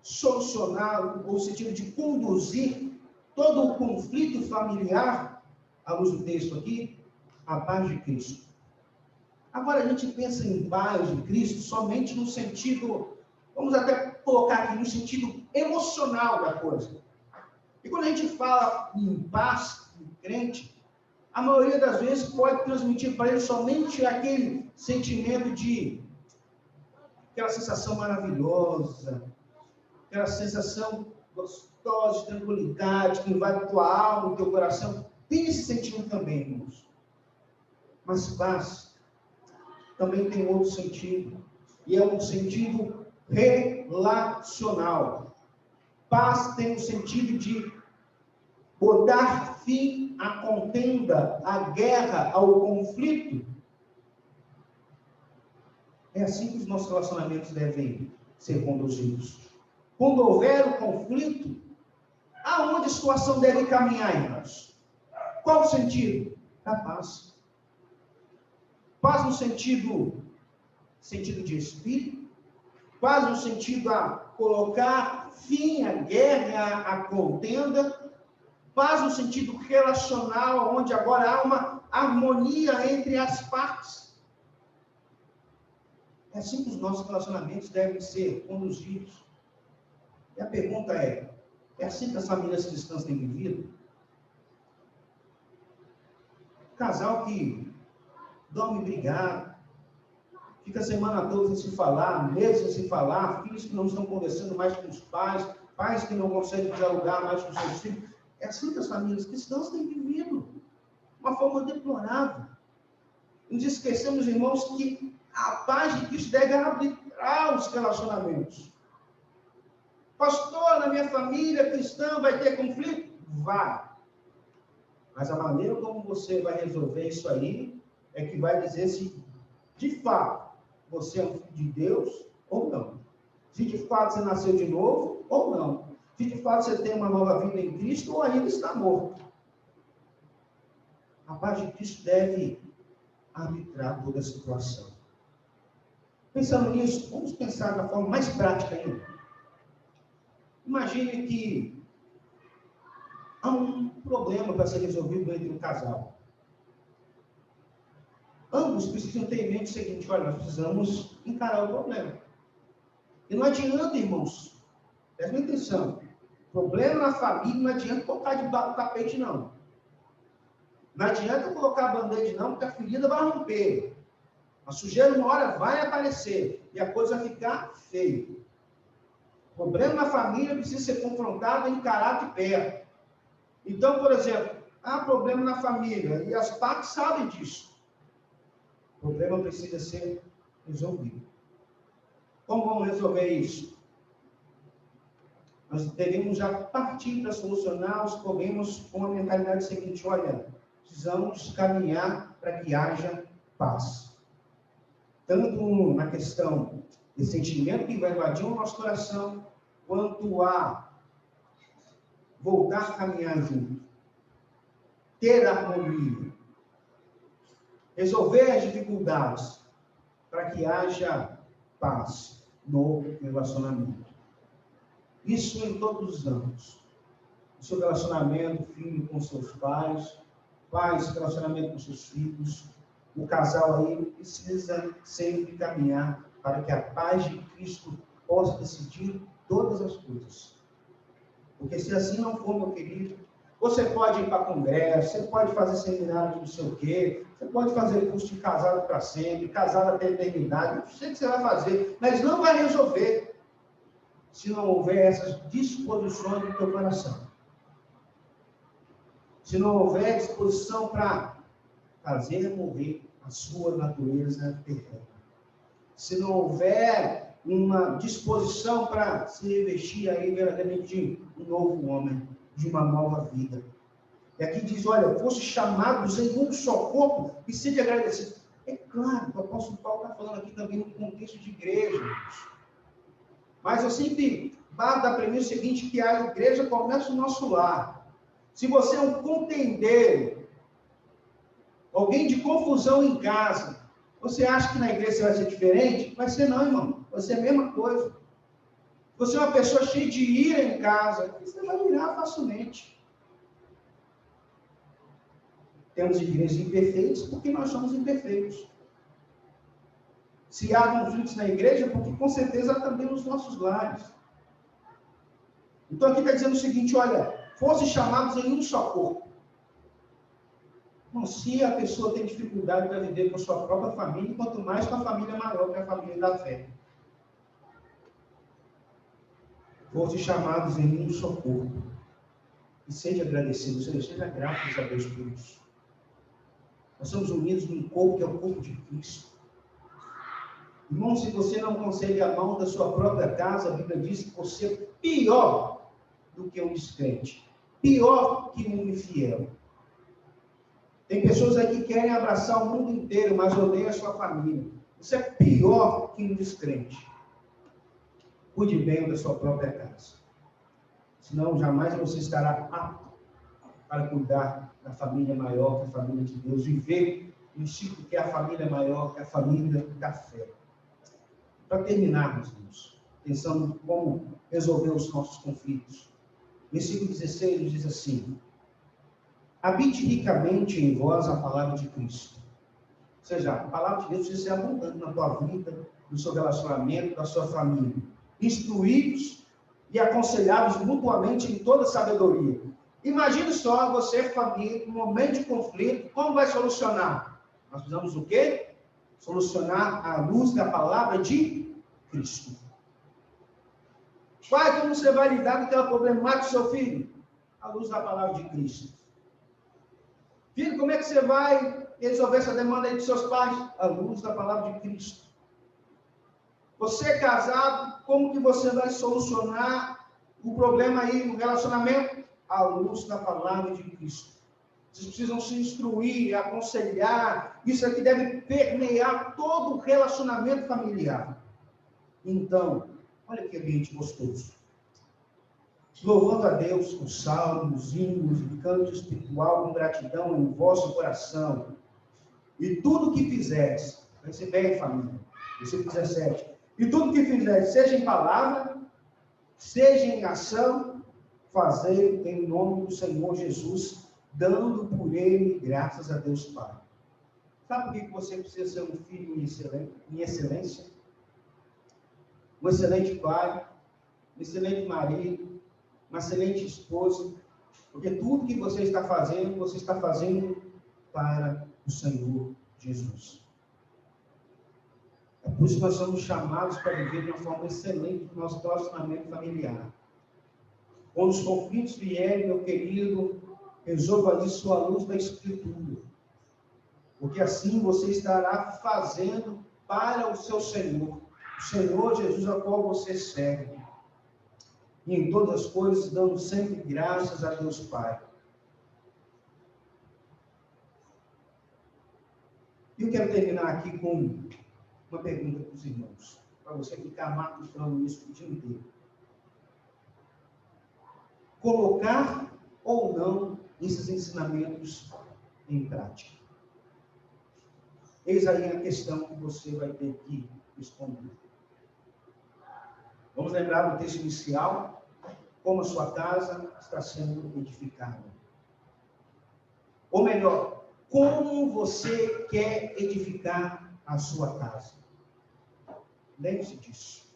Speaker 1: solucionar, ou sentido de conduzir todo o conflito familiar, à luz do texto aqui? A paz de Cristo. Agora a gente pensa em paz de Cristo somente no sentido, vamos até colocar aqui, no sentido emocional da coisa. E quando a gente fala em paz, em crente, a maioria das vezes pode transmitir para ele somente aquele sentimento de aquela sensação maravilhosa, aquela sensação gostosa de tranquilidade que invade tua alma, teu coração. Tem esse sentimento também, irmãos. Mas paz também tem outro sentido, e é um sentido relacional. Paz tem o sentido de botar fim à contenda, à guerra, ao conflito. É assim que os nossos relacionamentos devem ser conduzidos. Quando houver o conflito, aonde a situação deve caminhar, irmãos? Qual o sentido? Da paz. Paz no sentido de espírito, paz no sentido a colocar fim à guerra, à contenda, paz no sentido relacional, onde agora há uma harmonia entre as partes. É assim que os nossos relacionamentos devem ser conduzidos. E a pergunta é assim que as famílias cristãs têm vivido? Casal que dorme brigado, fica a semana toda sem se falar, meses sem se falar, filhos que não estão conversando mais com os pais, pais que não conseguem dialogar mais com seus filhos. É assim que as famílias cristãs têm vivido, uma forma deplorável. Nos esquecemos, irmãos, que a paz de Cristo deve arbitrar os relacionamentos. Pastor, na minha família cristã vai ter conflito? Vai. Mas a maneira como você vai resolver isso aí é que vai dizer se, de fato, você é um filho de Deus ou não. Se, de fato, você nasceu de novo ou não. Se, de fato, você tem uma nova vida em Cristo ou ainda está morto. A paz de Cristo deve arbitrar toda a situação. Pensando nisso, vamos pensar da forma mais prática ainda. Imagine que há um problema para ser resolvido entre um casal. Ambos precisam ter em mente o seguinte: olha, nós precisamos encarar o problema. E não adianta, irmãos, presta atenção, problema na família não adianta colocar debaixo do tapete, não. Não adianta colocar band-aid, não, porque a ferida vai romper. A sujeira uma hora vai aparecer e a coisa vai ficar feia. O problema na família precisa ser confrontado e encarado de perto. Então, por exemplo, há problema na família e as partes sabem disso. O problema precisa ser resolvido. Como vamos resolver isso? Nós devemos já partir para solucionar os problemas com a mentalidade seguinte: olha, precisamos caminhar para que haja paz. Tanto na questão de sentimento que vai invadir o nosso coração, quanto a voltar a caminhar junto, ter harmonia, resolver as dificuldades, para que haja paz no relacionamento. Isso em todos os âmbitos. O seu relacionamento, filho com seus pais, pais, relacionamento com seus filhos, o casal aí precisa sempre caminhar para que a paz de Cristo possa decidir todas as coisas. Porque se assim não for, meu querido, você pode ir para congresso, você pode fazer seminário de não sei o quê, você pode fazer curso de casado para sempre, casado até a eternidade, não sei o que você vai fazer, mas não vai resolver se não houver essas disposições no teu coração. Se não houver disposição para fazer morrer a sua natureza terrena. Se não houver uma disposição para se revestir aí verdadeiramente de um novo homem, de uma nova vida. E aqui diz, olha, fosse chamados em um só corpo e sede agradecido. É claro, o apóstolo Paulo está falando aqui também no contexto de igreja. Mas eu sempre bato da premissa seguinte, que a igreja começa no nosso lar. Se você é um contendeiro, alguém de confusão em casa, você acha que na igreja você vai ser diferente? Vai ser não, irmão. Vai ser a mesma coisa. Você é uma pessoa cheia de ira em casa, você vai virar facilmente. Temos igrejas imperfeitas porque nós somos imperfeitos. Se há conflitos na igreja, porque com certeza há também nos nossos lares. Então aqui está dizendo o seguinte, olha, fossem chamados em um só corpo. Não, se a pessoa tem dificuldade para viver com sua própria família, quanto mais com a família maior, que é a família da fé. foste chamados em um só corpo. E seja agradecido, seja grato a Deus por isso. Nós somos unidos num corpo que é o corpo de Cristo. Irmão, se você não consegue a mão da sua própria casa, a Bíblia diz que você é pior do que um descrente. Pior que um infiel. Tem pessoas aí que querem abraçar o mundo inteiro, mas odeiam a sua família. Você é pior que um descrente. Cuide bem da sua própria casa. Senão, jamais você estará apto para cuidar da família maior que a família de Deus. Viver no ciclo que é a família maior que a família da fé. Para terminarmos, irmãos, pensando em como resolver os nossos conflitos. Versículo 16 diz assim: habite ricamente em vós a palavra de Cristo. Ou seja, a palavra de Deus precisa ser abundante na tua vida, no seu relacionamento, na sua família. Instruídos e aconselhados mutuamente em toda sabedoria. Imagine só você, família, no momento de conflito, como vai solucionar? Nós precisamos o quê? Solucionar à luz da palavra de Cristo. Pai, como você vai lidar com aquela problemática do seu filho? À luz da palavra de Cristo. Filho, como é que você vai resolver essa demanda aí dos seus pais? À luz da palavra de Cristo. Você é casado, como que você vai solucionar o problema aí no relacionamento? À luz da palavra de Cristo. Vocês precisam se instruir, aconselhar. Isso aqui deve permear todo o relacionamento familiar. Então, olha que ambiente gostoso. Louvando a Deus com salmos, hinos e canto espiritual com gratidão em vosso coração. E tudo que fizeres, pense bem, família, versículo 17. E tudo que fizeres, seja em palavra, seja em ação, fazei em nome do Senhor Jesus, dando por ele graças a Deus Pai. Sabe por que você precisa ser um filho em excelência? Um excelente pai, um excelente marido, uma excelente esposa, porque tudo que você está fazendo para o Senhor Jesus. É por isso que nós somos chamados para viver de uma forma excelente no nosso relacionamento familiar. Quando os conflitos vierem, meu querido, resolva isso à luz da Escritura. Porque assim você estará fazendo para o seu Senhor, o Senhor Jesus a qual você serve. E em todas as coisas, dando sempre graças a Deus Pai. E eu quero terminar aqui com uma pergunta para os irmãos, para você ficar matutando isso o dia inteiro. Colocar ou não esses ensinamentos em prática? Eis aí a questão que você vai ter que responder. Vamos lembrar do texto inicial, como a sua casa está sendo edificada. Ou melhor, como você quer edificar a sua casa. Lembre-se disso.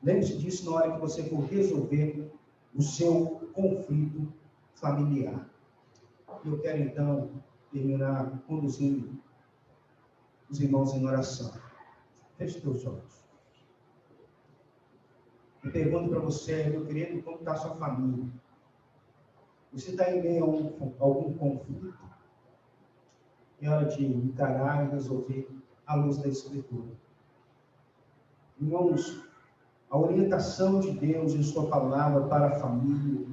Speaker 1: Lembre-se disso na hora que você for resolver o seu conflito familiar. Eu quero então terminar conduzindo os irmãos em oração. Feche teus olhos. Eu pergunto para você, meu querido, como está a sua família? Você está em meio a algum conflito? É hora de encarar e resolver à luz da Escritura. Irmãos, a orientação de Deus em sua palavra para a família,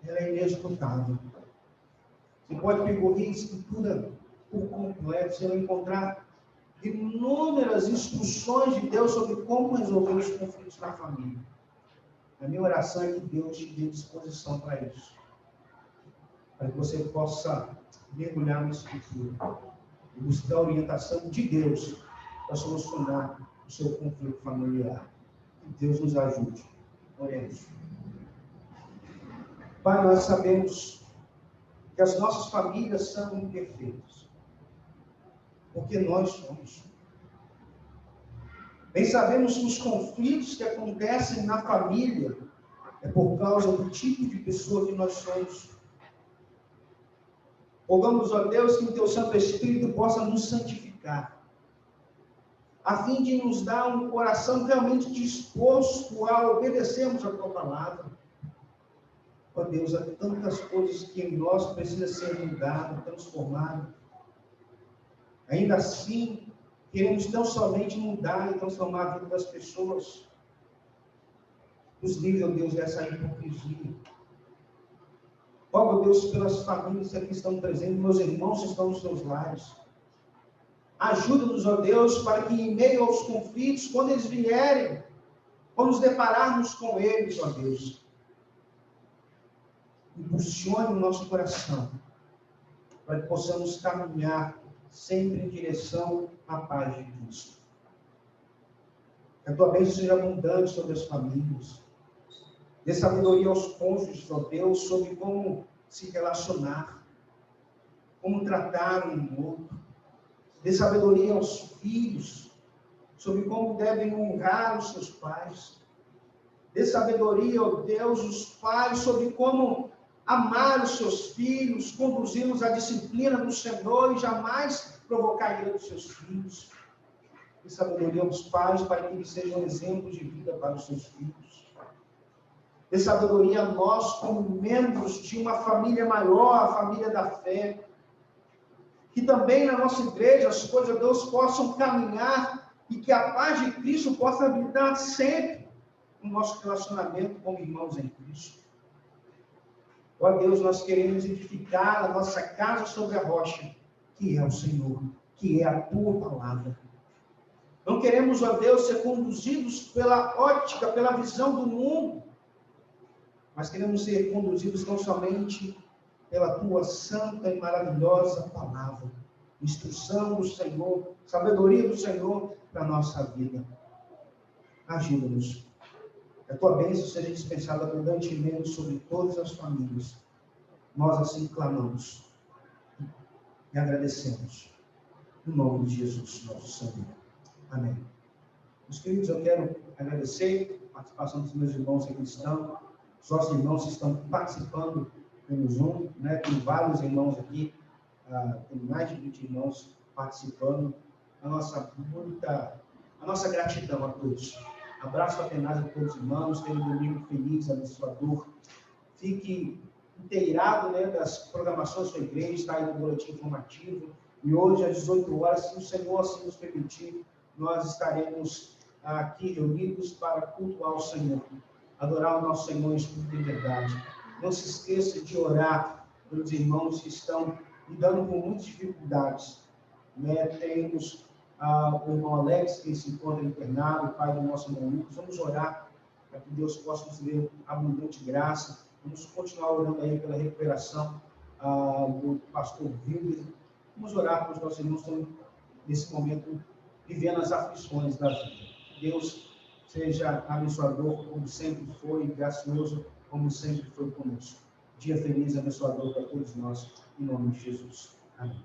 Speaker 1: ela é inesgotável. Você pode percorrer a Escritura por completo, você vai encontrar inúmeras instruções de Deus sobre como resolver os conflitos na família. A minha oração é que Deus te dê disposição para isso. Para que você possa mergulhar na Escritura e buscar a orientação de Deus para solucionar o seu conflito familiar. Que Deus nos ajude. Oremos. Pai, nós sabemos que as nossas famílias são imperfeitas. Porque nós somos. Bem sabemos que os conflitos que acontecem na família é por causa do tipo de pessoa que nós somos. Rogamos a Deus que o Teu Santo Espírito possa nos santificar. a fim de nos dar um coração realmente disposto a obedecermos a tua palavra. Ó Deus, há tantas coisas que em nós precisa ser mudado, transformado. Ainda assim, queremos tão somente mudar e transformar a vida das pessoas. Nos livre, ó Deus, dessa hipocrisia. Rogo, Deus, pelas famílias que aqui estão presentes, meus irmãos que estão nos seus lares. Ajuda-nos, ó Deus, para que em meio aos conflitos, quando eles vierem, quando nos depararmos com eles, ó Deus, impulsione o nosso coração, para que possamos caminhar sempre em direção à paz de Cristo. Que a tua bênção seja abundante sobre as famílias. Dê sabedoria aos cônjuges, ó Deus, sobre como se relacionar, como tratar um outro. Dê sabedoria aos filhos, sobre como devem honrar os seus pais. Dê sabedoria, ó Deus, os pais, sobre como amar os seus filhos, conduzi-los à disciplina do Senhor e jamais provocar a ira dos seus filhos. Dê sabedoria aos pais, para que eles sejam exemplos de vida para os seus filhos. Dê sabedoria a nós, como membros de uma família maior, a família da fé. Que também na nossa igreja as coisas de Deus possam caminhar e que a paz de Cristo possa habitar sempre no nosso relacionamento como irmãos em Cristo. Ó Deus, nós queremos edificar a nossa casa sobre a rocha, que é o Senhor, que é a tua palavra. Não queremos, ó Deus, ser conduzidos pela ótica, pela visão do mundo, mas queremos ser conduzidos não somente pela tua santa e maravilhosa palavra, instrução do Senhor, sabedoria do Senhor para a nossa vida. Ajuda-nos. Que a tua bênção seja dispensada abundantemente sobre todas as famílias. Nós assim clamamos e agradecemos. Em nome de Jesus, nosso Senhor. Amém. Meus queridos, eu quero agradecer a participação dos meus irmãos aqui estão. Os nossos irmãos que estão participando no Zoom, né? Tem vários irmãos aqui, tem mais de 20 irmãos participando. A nossa gratidão a todos. Abraço apenas a todos os irmãos, tenha um domingo feliz, abençoador. Fique inteirado, né, das programações da sua igreja, está aí no boletim informativo. E hoje, às 18 horas, se o Senhor assim nos permitir, nós estaremos aqui reunidos para cultuar o Senhor, adorar o nosso Senhor em espírito e verdade. Não se esqueça de orar pelos irmãos que estão lidando com muitas dificuldades. Né? Temos o irmão Alex, que se encontra internado, o pai do nosso irmão Lucas. Vamos orar para que Deus possa nos dar abundante graça. Vamos continuar orando aí pela recuperação do pastor Wilder. Vamos orar para os nossos irmãos que estão, nesse momento, vivendo as aflições da vida. Deus seja abençoador, como sempre foi, gracioso, como sempre foi conosco. Dia feliz, abençoador para todos nós, em nome de Jesus. Amém.